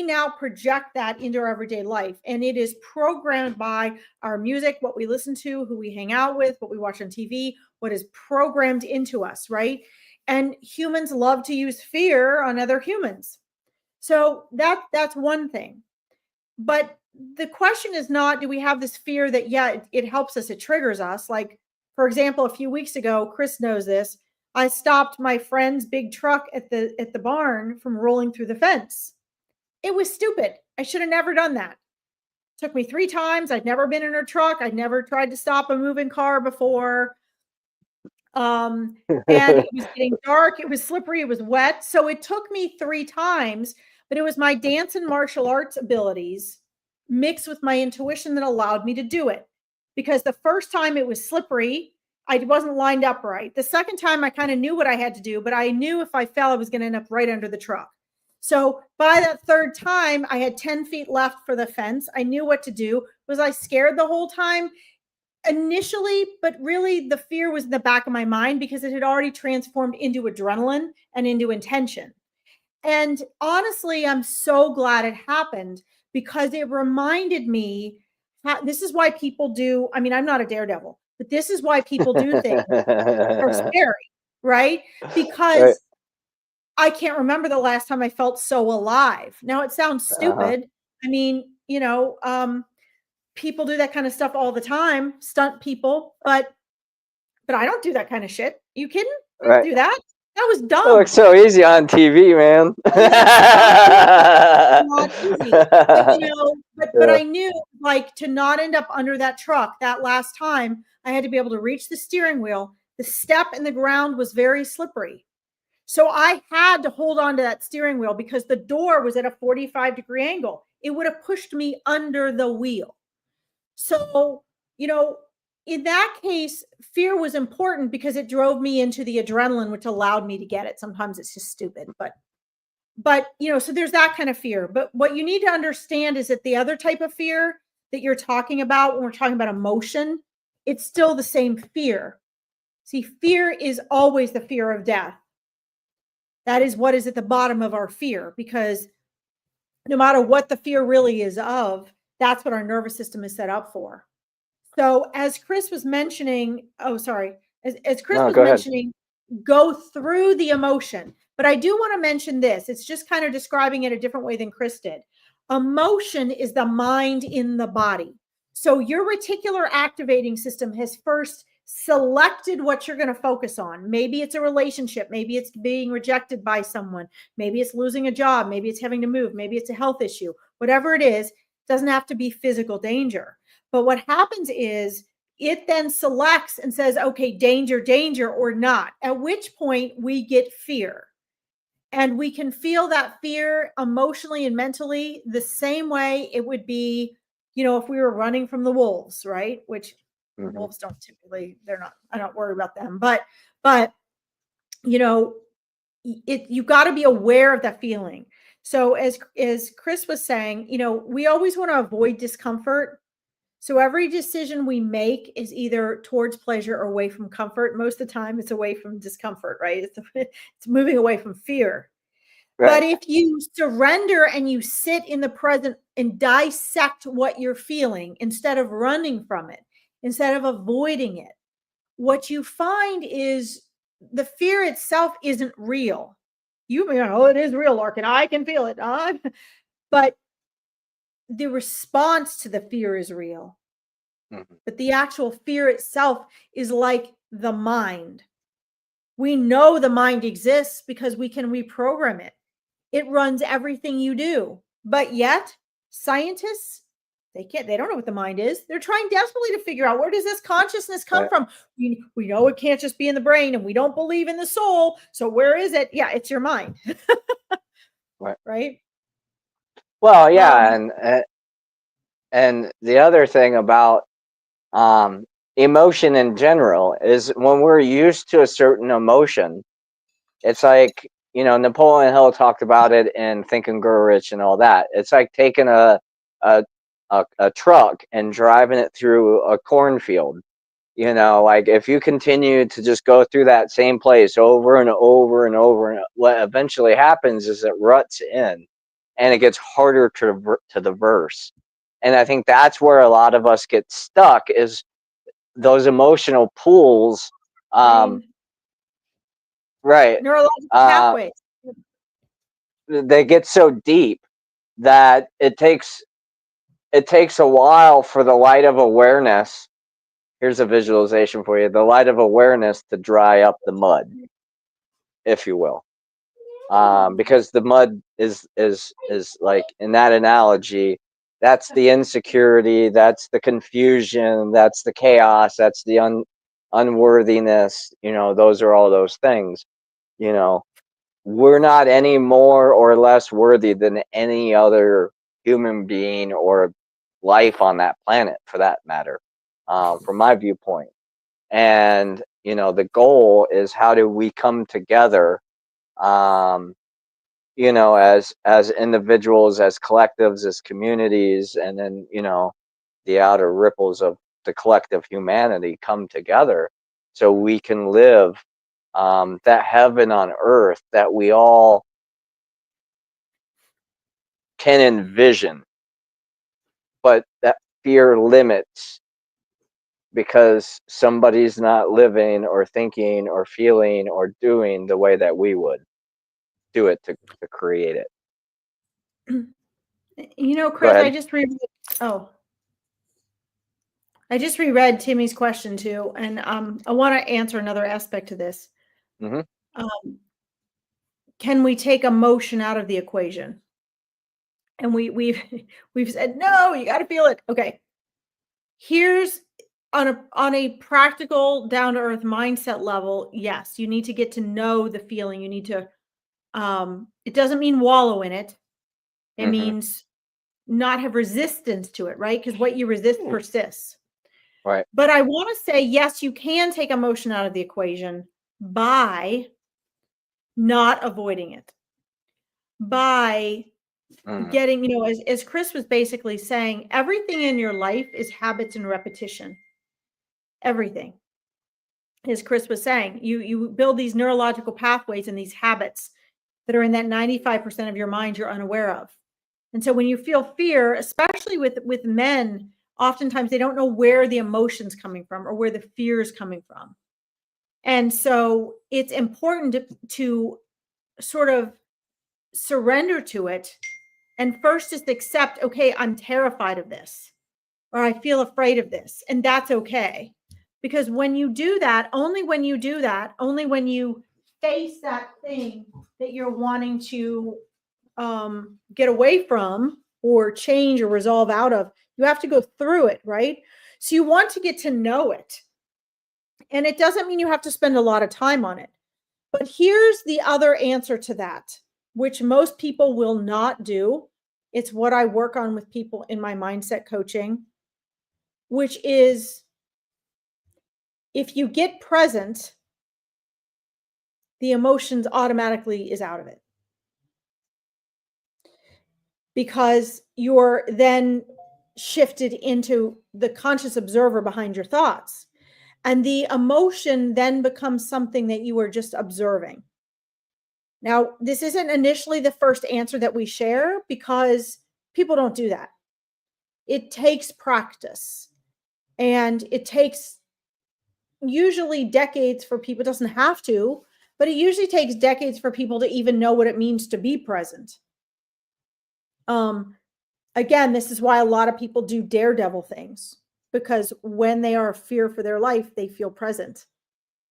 now project that into our everyday life, and it is programmed by our music, what we listen to, who we hang out with, what we watch on TV, what is programmed into us, right? And humans love to use fear on other humans. So that's one thing. But the question is not, do we have this fear that, it helps us, it triggers us? Like, for example, a few weeks ago, Chris knows this, I stopped my friend's big truck at the barn from rolling through the fence. It was stupid. I should have never done that. It took me 3 times. I'd never been in her truck. I'd never tried to stop a moving car before. And it was getting dark. It was slippery. It was wet. So it took me 3 times, but it was my dance and martial arts abilities mixed with my intuition that allowed me to do it. Because the first time it was slippery, I wasn't lined up right. The second time I kind of knew what I had to do, but I knew if I fell, I was going to end up right under the truck. So by that third time, I had 10 feet left for the fence. I knew what to do. Was I scared the whole time? Initially, but really the fear was in the back of my mind because it had already transformed into adrenaline and into intention. And honestly, I'm so glad it happened because it reminded me, this is why people do, I mean, I'm not a daredevil, but this is why people do things that are scary, right? Because I can't remember the last time I felt so alive. Now it sounds stupid. I mean, people do that kind of stuff all the time, stunt people, but I don't do that kind of shit. You kidding? I don't do that. That was dumb. It looks so easy on TV, man. Not easy. But I knew, like, to not end up under that truck that last time, I had to be able to reach the steering wheel. The step in the ground was very slippery. So I had to hold on to that steering wheel because the door was at a 45-degree angle. It would have pushed me under the wheel. So, in that case, fear was important because it drove me into the adrenaline, which allowed me to get it. Sometimes it's just stupid, but so there's that kind of fear. But what you need to understand is that the other type of fear that you're talking about, when we're talking about emotion, it's still the same fear. See, fear is always the fear of death. That is what is at the bottom of our fear, because no matter what the fear really is of, that's what our nervous system is set up for. So as Chris was mentioning, as Chris was mentioning, go through the emotion. But I do want to mention this. It's just kind of describing it a different way than Chris did. Emotion is the mind in the body. So your reticular activating system has first selected what you're going to focus on. Maybe it's a relationship. Maybe it's being rejected by someone. Maybe it's losing a job. Maybe it's having to move. Maybe it's a health issue. Whatever it is, it doesn't have to be physical danger. But what happens is it then selects and says, okay, danger, danger, or not, at which point we get fear. And we can feel that fear emotionally and mentally the same way it would be, if we were running from the wolves, right? Which wolves don't typically, I don't worry about them. But you've got to be aware of that feeling. So as Chris was saying, we always want to avoid discomfort. So every decision we make is either towards pleasure or away from comfort. Most of the time, it's away from discomfort, right? It's moving away from fear. But Right. if you surrender and you sit in the present and dissect what you're feeling instead of running from it, instead of avoiding it, what you find is the fear itself isn't real. You may know, oh, it is real, Larkin. I can feel it. But the response to the fear is real. Mhm. But the actual fear itself is like the mind. We know the mind exists because we can reprogram it. It runs everything you do. But yet, scientists, they don't know what the mind is. They're trying desperately to figure out, where does this consciousness come Right. from? We know it can't just be in the brain, and we don't believe in the soul. So where is it? Yeah, it's your mind. Right. Right? Well, yeah, Um, and the other thing about emotion in general is when we're used to a certain emotion, it's like, Napoleon Hill talked about it in Think and Grow Rich and all that. It's like taking a a truck and driving it through a cornfield. Like if you continue to just go through that same place over and over and over, and what eventually happens is it ruts in, and it gets harder to reverse. And I think that's where a lot of us get stuck, is those emotional pools. brain, Right. neurological Uh, pathways. they get so deep that it takes a while for the light of awareness. Here's a visualization for you: the light of awareness to dry up the mud, if you will. Because the mud is like, in that analogy, that's the insecurity, that's the confusion, that's the chaos, that's the unworthiness. Those are all those things. You know, we're not any more or less worthy than any other human being or life on that planet, for that matter, from my viewpoint. And the goal is, how do we come together, um, as individuals, as collectives, as communities, and then the outer ripples of the collective humanity come together, so we can live that heaven on earth that we all can envision, but that fear limits, because somebody's not living or thinking or feeling or doing the way that we would do it to create it. Go Chris, ahead. oh, I just reread Timmy's question too, and I want to answer another aspect to this. Hmm. Um, can we take emotion out of the equation? And we've we've said no, you got to feel it. Okay, here's on a practical, down to earth mindset level. Yes, you need to get to know the feeling. You need to. It doesn't mean wallow in it. It Hmm. means not have resistance to it, right? Because what you resist persists. Right. But I want to say, yes, you can take emotion out of the equation by not avoiding it, by Mm. getting, as Chris was basically saying, everything in your life is habits and repetition. Everything. As Chris was saying, you build these neurological pathways and these habits that are in that 95% of your mind you're unaware of. And so when you feel fear, especially with men, oftentimes they don't know where the emotion's coming from or where the fear is coming from. And so it's important to sort of surrender to it and first just accept, okay, I'm terrified of this, or I feel afraid of this, and that's okay. Because when you do that, only when you face that thing that you're wanting to get away from or change or resolve out of, you have to go through it, right? So you want to get to know it. And it doesn't mean you have to spend a lot of time on it. But here's the other answer to that, which most people will not do. It's what I work on with people in my mindset coaching, which is, if you get present, the emotions automatically is out of it. Because you're then shifted into the conscious observer behind your thoughts. And the emotion then becomes something that you are just observing. Now, this isn't initially the first answer that we share because people don't do that. It takes practice, and it takes usually decades for people. It doesn't have to, but it usually takes decades for people to even know what it means to be present. Again, this is why a lot of people do daredevil things, because when they are fear for their life, they feel present.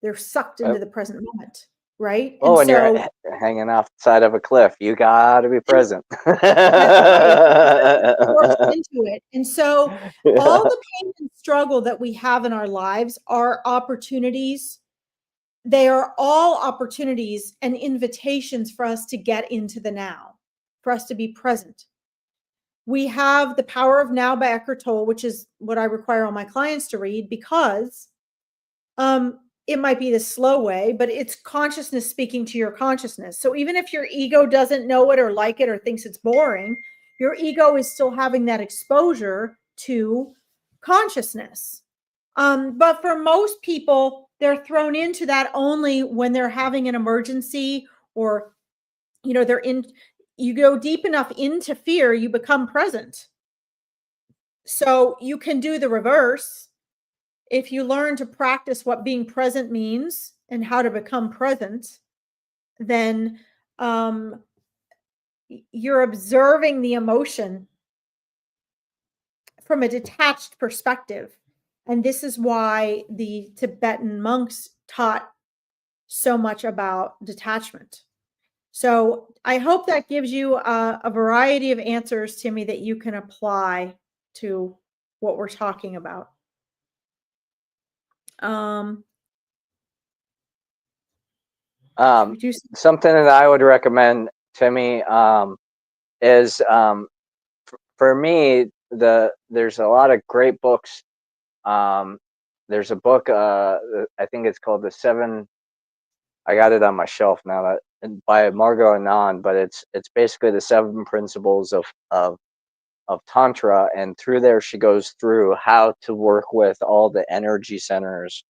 They're sucked into the present moment, right? Oh, and so you're hanging off the side of a cliff. You got to be present. that's right. Forced into it. And so all the pain and struggle that we have in our lives are opportunities. They are all opportunities and invitations for us to get into the now, for us to be present. We have The Power of Now by Eckhart Tolle, which is what I require all my clients to read, because it might be the slow way, but it's consciousness speaking to your consciousness. So even if your ego doesn't know it or like it or thinks it's boring, your ego is still having that exposure to consciousness. But for most people, they're thrown into that only when they're having an emergency, or, you go deep enough into fear, you become present. So you can do the reverse. If you learn to practice what being present means and how to become present, then you're observing the emotion from a detached perspective. And this is why the Tibetan monks taught so much about detachment. So I hope that gives you a variety of answers, Timmy, that you can apply to what we're talking about. Something that I would recommend, Timmy, is for me, there's a lot of great books. There's a book, I think it's called I got it on my shelf now, by Margot Anand, but it's basically the 7 principles of Tantra, and through there she goes through how to work with all the energy centers,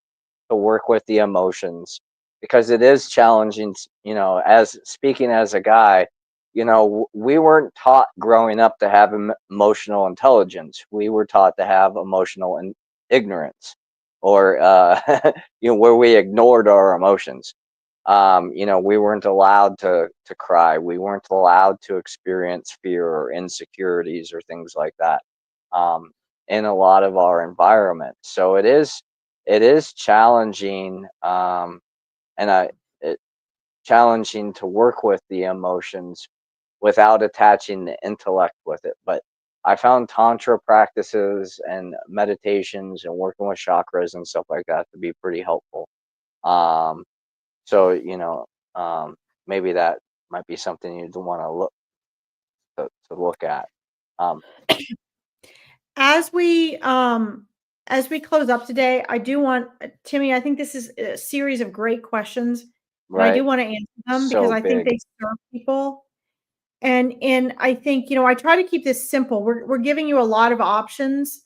to work with the emotions, because it is challenging. As speaking as a guy, we weren't taught growing up to have emotional intelligence. We were taught to have emotional ignorance, or where we ignored our emotions. We weren't allowed to cry. We weren't allowed to experience fear or insecurities or things like that in a lot of our environment. So it is challenging, challenging to work with the emotions without attaching the intellect with it. But I found Tantra practices and meditations and working with chakras and stuff like that to be pretty helpful. So maybe that might be something you'd want to look at. As we close up today, I do want, Timmy, I think this is a series of great questions. And I do want to answer them because I think they serve people. And I think, I try to keep this simple. We're giving you a lot of options,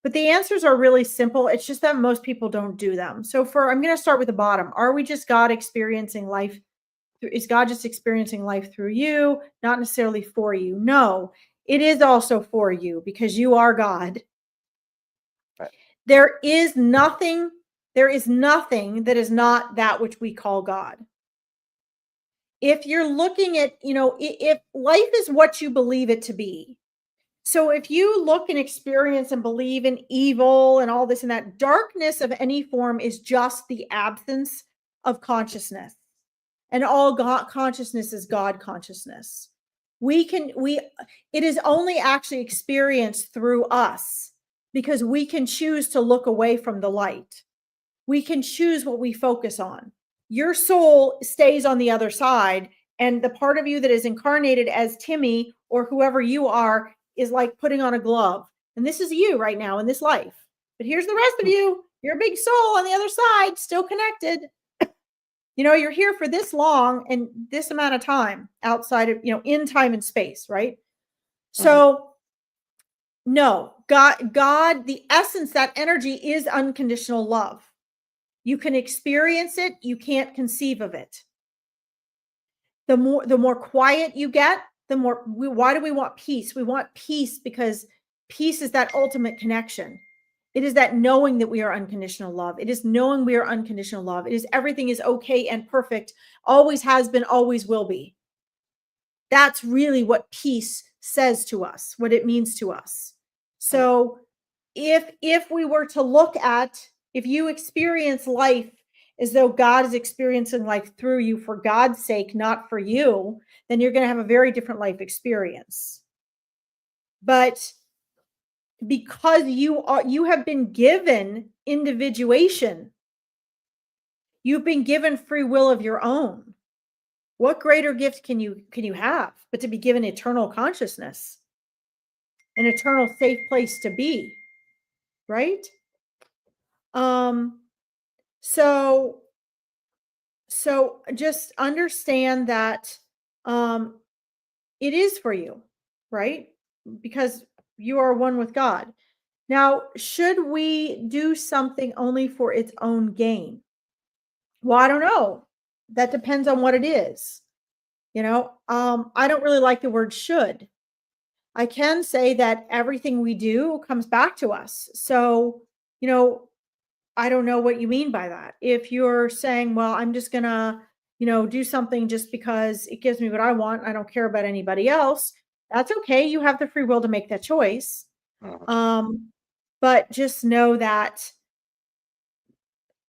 but the answers are really simple. It's just that most people don't do them. So I'm going to start with the bottom. Are we just God experiencing life? Is God just experiencing life through you, not necessarily for you? No, it is also for you, because you are God. Right. There is nothing that is not that which we call God. If you're looking at, if life is what you believe it to be. So if you look and experience and believe in evil and all this and that, darkness of any form is just the absence of consciousness. And all God consciousness is God consciousness. It is only actually experienced through us, because we can choose to look away from the light. We can choose what we focus on. Your soul stays on the other side, and the part of you that is incarnated as Timmy or whoever you are is like putting on a glove. And this is you right now in this life. But here's the rest of you. Your big soul on the other side, still connected. You're here for this long and this amount of time outside of, in time and space, right? So no, God, the essence, that energy is unconditional love. You can experience it, you can't conceive of it. The more quiet you get, the more why do we want peace? We want peace because peace is that ultimate connection. It is that knowing that we are unconditional love. It is knowing we are unconditional love. It is everything is okay and perfect, always has been, always will be. That's really what peace says to us, what it means to us. So if we were to look at, if you experience life as though God is experiencing life through you for God's sake, not for you, then you're going to have a very different life experience. But because you have been given individuation, you've been given free will of your own. What greater gift can you have but to be given eternal consciousness, an eternal safe place to be, right? So just understand that it is for you, right? Because you are one with God. Now, should we do something only for its own gain? Well, I don't know. That depends on what it is. I don't really like the word should. I can say that everything we do comes back to us. So, I don't know what you mean by that. If you're saying, well, I'm just going to, do something just because it gives me what I want, I don't care about anybody else, that's okay. You have the free will to make that choice. But just know that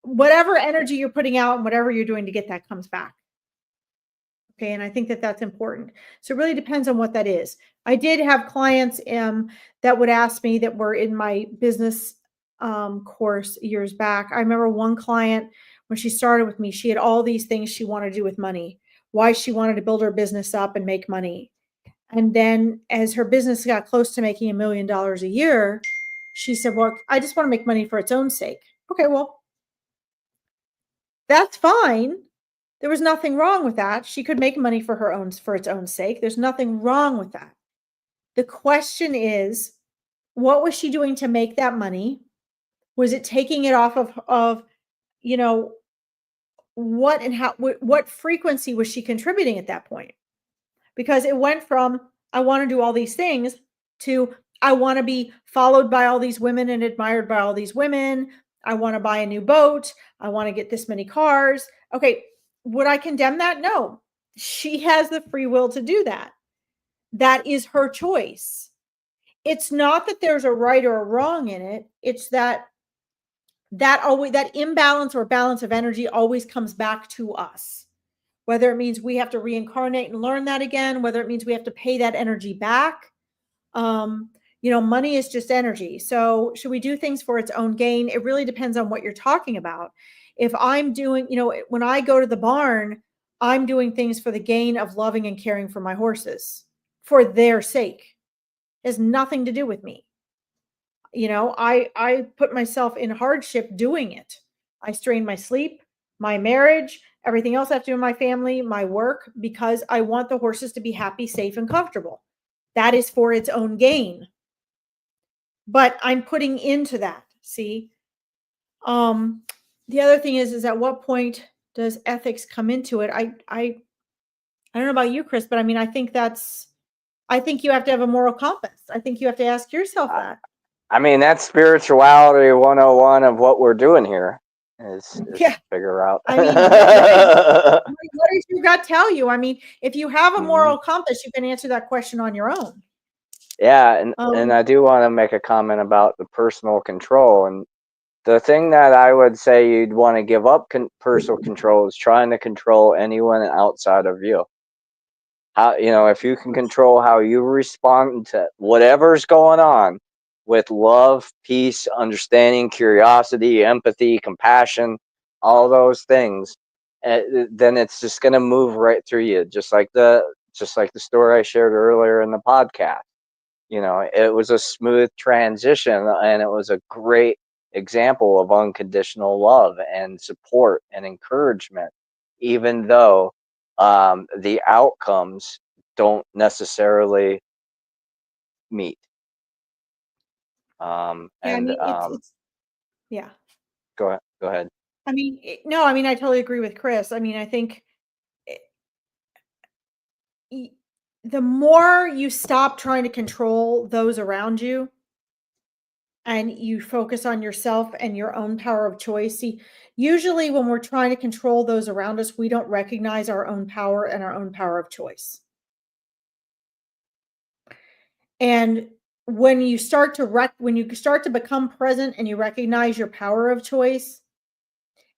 whatever energy you're putting out and whatever you're doing to get that comes back. Okay. And I think that that's important. So it really depends on what that is. I did have clients that would ask me that were in my business course years back. I remember one client, when she started with me, she had all these things she wanted to do with money, why she wanted to build her business up and make money. And then as her business got close to making $1 million a year, she said, well, I just want to make money for its own sake. Okay, well, that's fine. There was nothing wrong with that. She could make money for its own sake. There's nothing wrong with that. The question is, what was she doing to make that money? Was it taking it off of what and how, what frequency was she contributing at that point? Because it went from, I want to do all these things, to I want to be followed by all these women and admired by all these women. I want to buy a new boat. I want to get this many cars. Okay. Would I condemn that? No. She has the free will to do that. That is her choice. It's not that there's a right or a wrong in it. It's that imbalance or balance of energy always comes back to us. Whether it means we have to reincarnate and learn that again, whether it means we have to pay that energy back. Money is just energy. So should we do things for its own gain? It really depends on what you're talking about. If I'm doing, when I go to the barn, I'm doing things for the gain of loving and caring for my horses for their sake. It has nothing to do with me. I put myself in hardship doing it. I strain my sleep, my marriage, everything else I have to do in my family, my work, because I want the horses to be happy, safe, and comfortable. That is for its own gain. But I'm putting into that. See? The other thing is at what point does ethics come into it? I don't know about you, Chris, but I mean, I think you have to have a moral compass. I think you have to ask yourself that. I mean, that's spirituality 101 of what we're doing here is figure out. I mean, what does your gut tell you? I mean, if you have a moral compass, you can answer that question on your own. Yeah, and I do want to make a comment about the personal control. And the thing that I would say you'd want to give up personal control is trying to control anyone outside of you. How, if you can control how you respond to whatever's going on with love, peace, understanding, curiosity, empathy, compassion, all those things, then it's just going to move right through you, just like the story I shared earlier in the podcast. It was a smooth transition, and it was a great example of unconditional love and support and encouragement, even though the outcomes don't necessarily meet. Yeah, I And mean, it's yeah. go ahead. Go ahead. I mean, no, I mean, I totally agree with Chris. I mean, I think it, y- the more you stop trying to control those around you and you focus on yourself and your own power of choice. See, usually when we're trying to control those around us, we don't recognize our own power and our own power of choice. And when you start to become present and you recognize your power of choice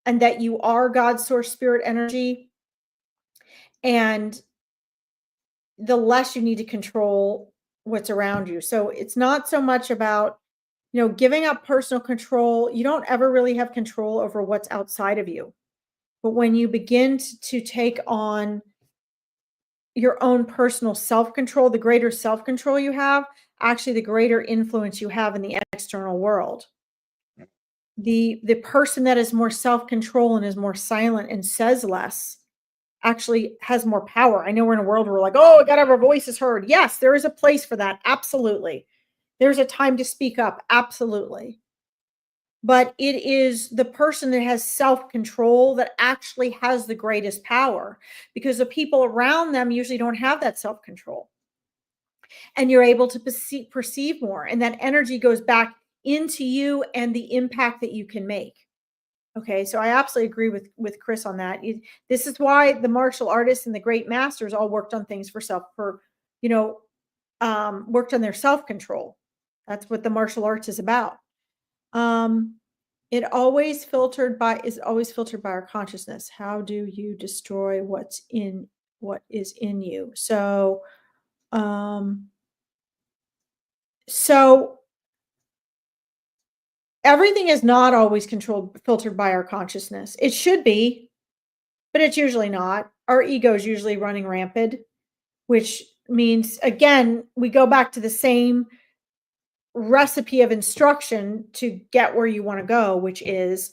and that you are God's source spirit energy, and the less you need to control what's around you. So it's not so much about, giving up personal control. You don't ever really have control over what's outside of you. But when you begin to take on your own personal self-control, the greater self-control you have, actually the greater influence you have in the external world. The person that is more self-control and is more silent and says less actually has more power. I know we're in a world where we're like, oh, God, our voice is heard. Yes, there is a place for that. Absolutely. There's a time to speak up. Absolutely. But it is the person that has self-control that actually has the greatest power, because the people around them usually don't have that self-control. And you're able to perceive more. And that energy goes back into you and the impact that you can make. Okay, so I absolutely agree with Chris on that. This is why the martial artists and the great masters all worked on things worked on their self-control. That's what the martial arts is about. Um, it is always filtered by our consciousness. How do you destroy what is in you? Um, so everything is not always filtered by our consciousness. It should be, but it's usually not. Our ego is usually running rampant, which means, again, we go back to the same recipe of instruction to get where you want to go, which is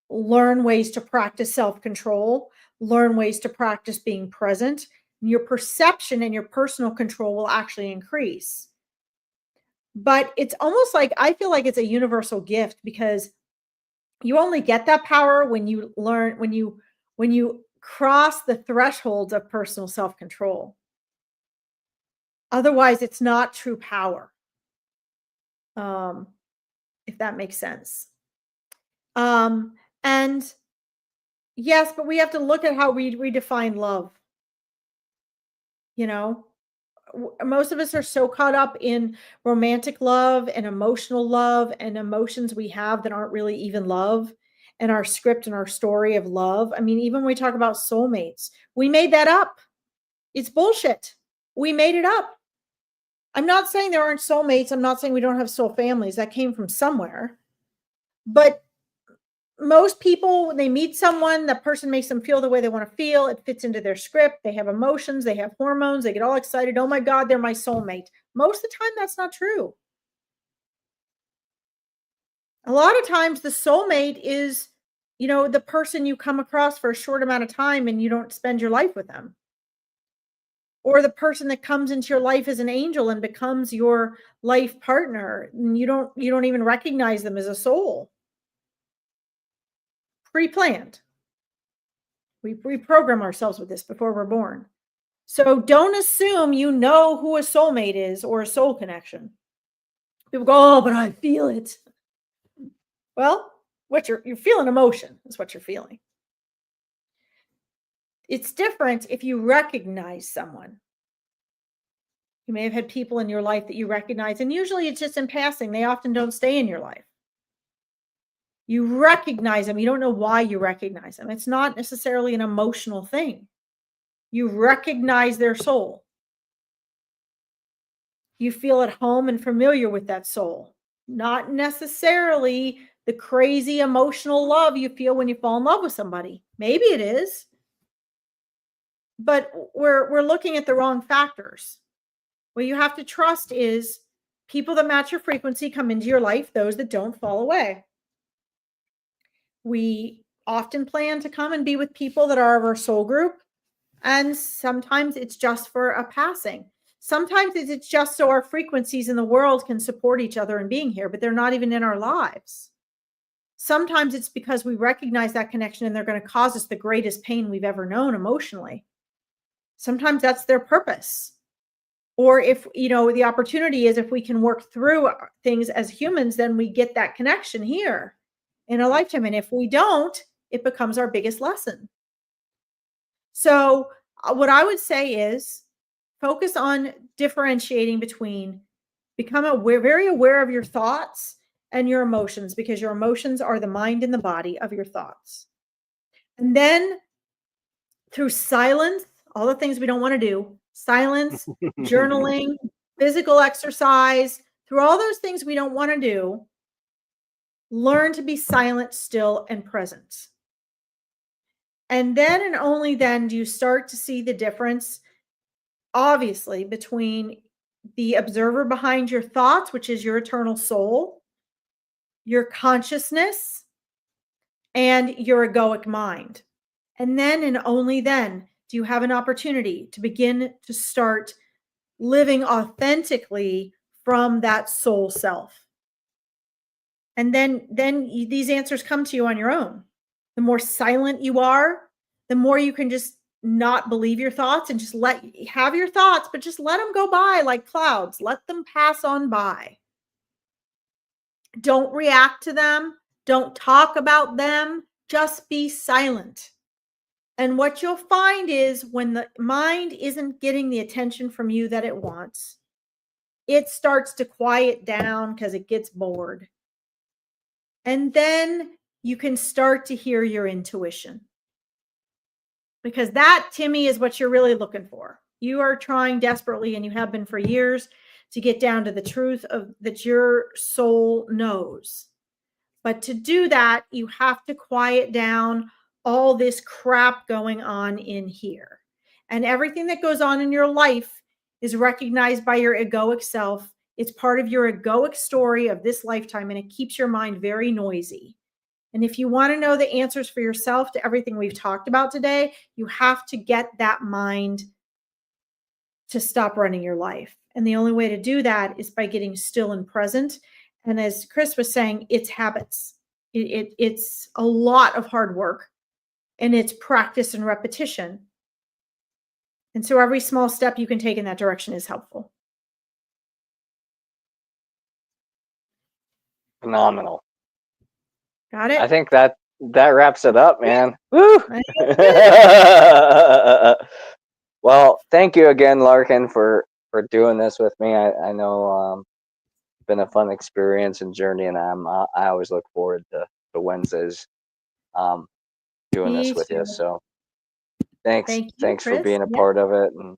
learn ways to practice self-control, learn ways to practice being present. Your perception and your personal control will actually increase. But it's almost like, I feel like it's a universal gift, because you only get that power when you cross the thresholds of personal self-control. Otherwise, it's not true power. If that makes sense. And yes, but we have to look at how we redefine love. You know, most of us are so caught up in romantic love and emotional love and emotions we have that aren't really even love, and our script and our story of love. I mean, even when we talk about soulmates, we made that up. It's bullshit. We made it up. I'm not saying there aren't soulmates. I'm not saying we don't have soul families. That came from somewhere. But most people, when they meet someone, that person makes them feel the way they want to feel. It fits into their script. They have emotions, they have hormones, they get all excited. Oh my God, they're my soulmate. Most of the time, that's not true. A lot of times, the soulmate is, the person you come across for a short amount of time and you don't spend your life with them. Or the person that comes into your life as an angel and becomes your life partner, and you don't even recognize them as a soul. Pre-planned. We program ourselves with this before we're born. So don't assume you know who a soulmate is or a soul connection. People go, oh, but I feel it. Well, what you're feeling emotion is what you're feeling. It's different if you recognize someone. You may have had people in your life that you recognize, and usually it's just in passing. They often don't stay in your life. You recognize them. You don't know why you recognize them. It's not necessarily an emotional thing. You recognize their soul. You feel at home and familiar with that soul. Not necessarily the crazy emotional love you feel when you fall in love with somebody. Maybe it is. But we're looking at the wrong factors. What you have to trust is people that match your frequency come into your life, those that don't fall away. We often plan to come and be with people that are of our soul group, and sometimes it's just for a passing. Sometimes it's just so our frequencies in the world can support each other in being here, but they're not even in our lives. Sometimes it's because we recognize that connection and they're going to cause us the greatest pain we've ever known emotionally. Sometimes that's their purpose. Or if, the opportunity is if we can work through things as humans, then we get that connection here in a lifetime. And if we don't, it becomes our biggest lesson. So what I would say is focus on differentiating between very aware of your thoughts and your emotions, because your emotions are the mind and the body of your thoughts. And then through silence, all the things we don't want to do, silence, journaling, physical exercise, through all those things we don't want to do, learn to be silent, still, and present. And then and only then do you start to see the difference, obviously, between the observer behind your thoughts, which is your eternal soul, your consciousness, and your egoic mind. And then and only then do you have an opportunity to begin to start living authentically from that soul self. And then these answers come to you on your own. The more silent you are, the more you can just not believe your thoughts and just have your thoughts, but just let them go by like clouds. Let them pass on by. Don't react to them. Don't talk about them. Just be silent. And what you'll find is when the mind isn't getting the attention from you that it wants, it starts to quiet down because it gets bored. And then you can start to hear your intuition. Because that, Timmy, is what you're really looking for. You are trying desperately, and you have been for years, to get down to the truth that your soul knows. But to do that, you have to quiet down all this crap going on in here. And everything that goes on in your life is recognized by your egoic self. It's part of your egoic story of this lifetime, and it keeps your mind very noisy. And if you want to know the answers for yourself to everything we've talked about today, you have to get that mind to stop running your life. And the only way to do that is by getting still and present. And as Chris was saying, it's habits. It's a lot of hard work, and it's practice and repetition. And so every small step you can take in that direction is helpful. Phenomenal. Got it? I think that wraps it up, man. Woo! Well, thank you again, Larkin, for doing this with me. I know it's been a fun experience and journey, and I always look forward to Wednesdays doing this with you. So thanks you, for Chris. being a part of it, and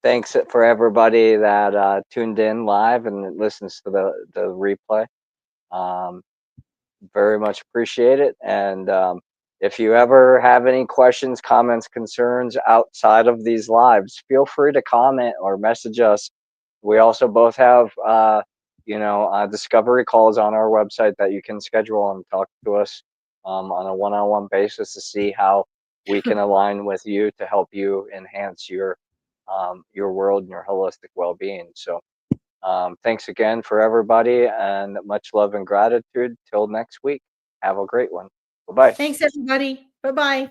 thanks for everybody that tuned in live and listens to the replay. Very much appreciate it. And if you ever have any questions, comments, concerns outside of these lives, feel free to comment or message us. We also both have discovery calls on our website that you can schedule and talk to us on a one-on-one basis to see how we can align with you to help you enhance your world and your holistic well-being. So thanks again for everybody, and much love and gratitude. Till next week. Have a great one. Bye-bye. Thanks, everybody. Bye-bye.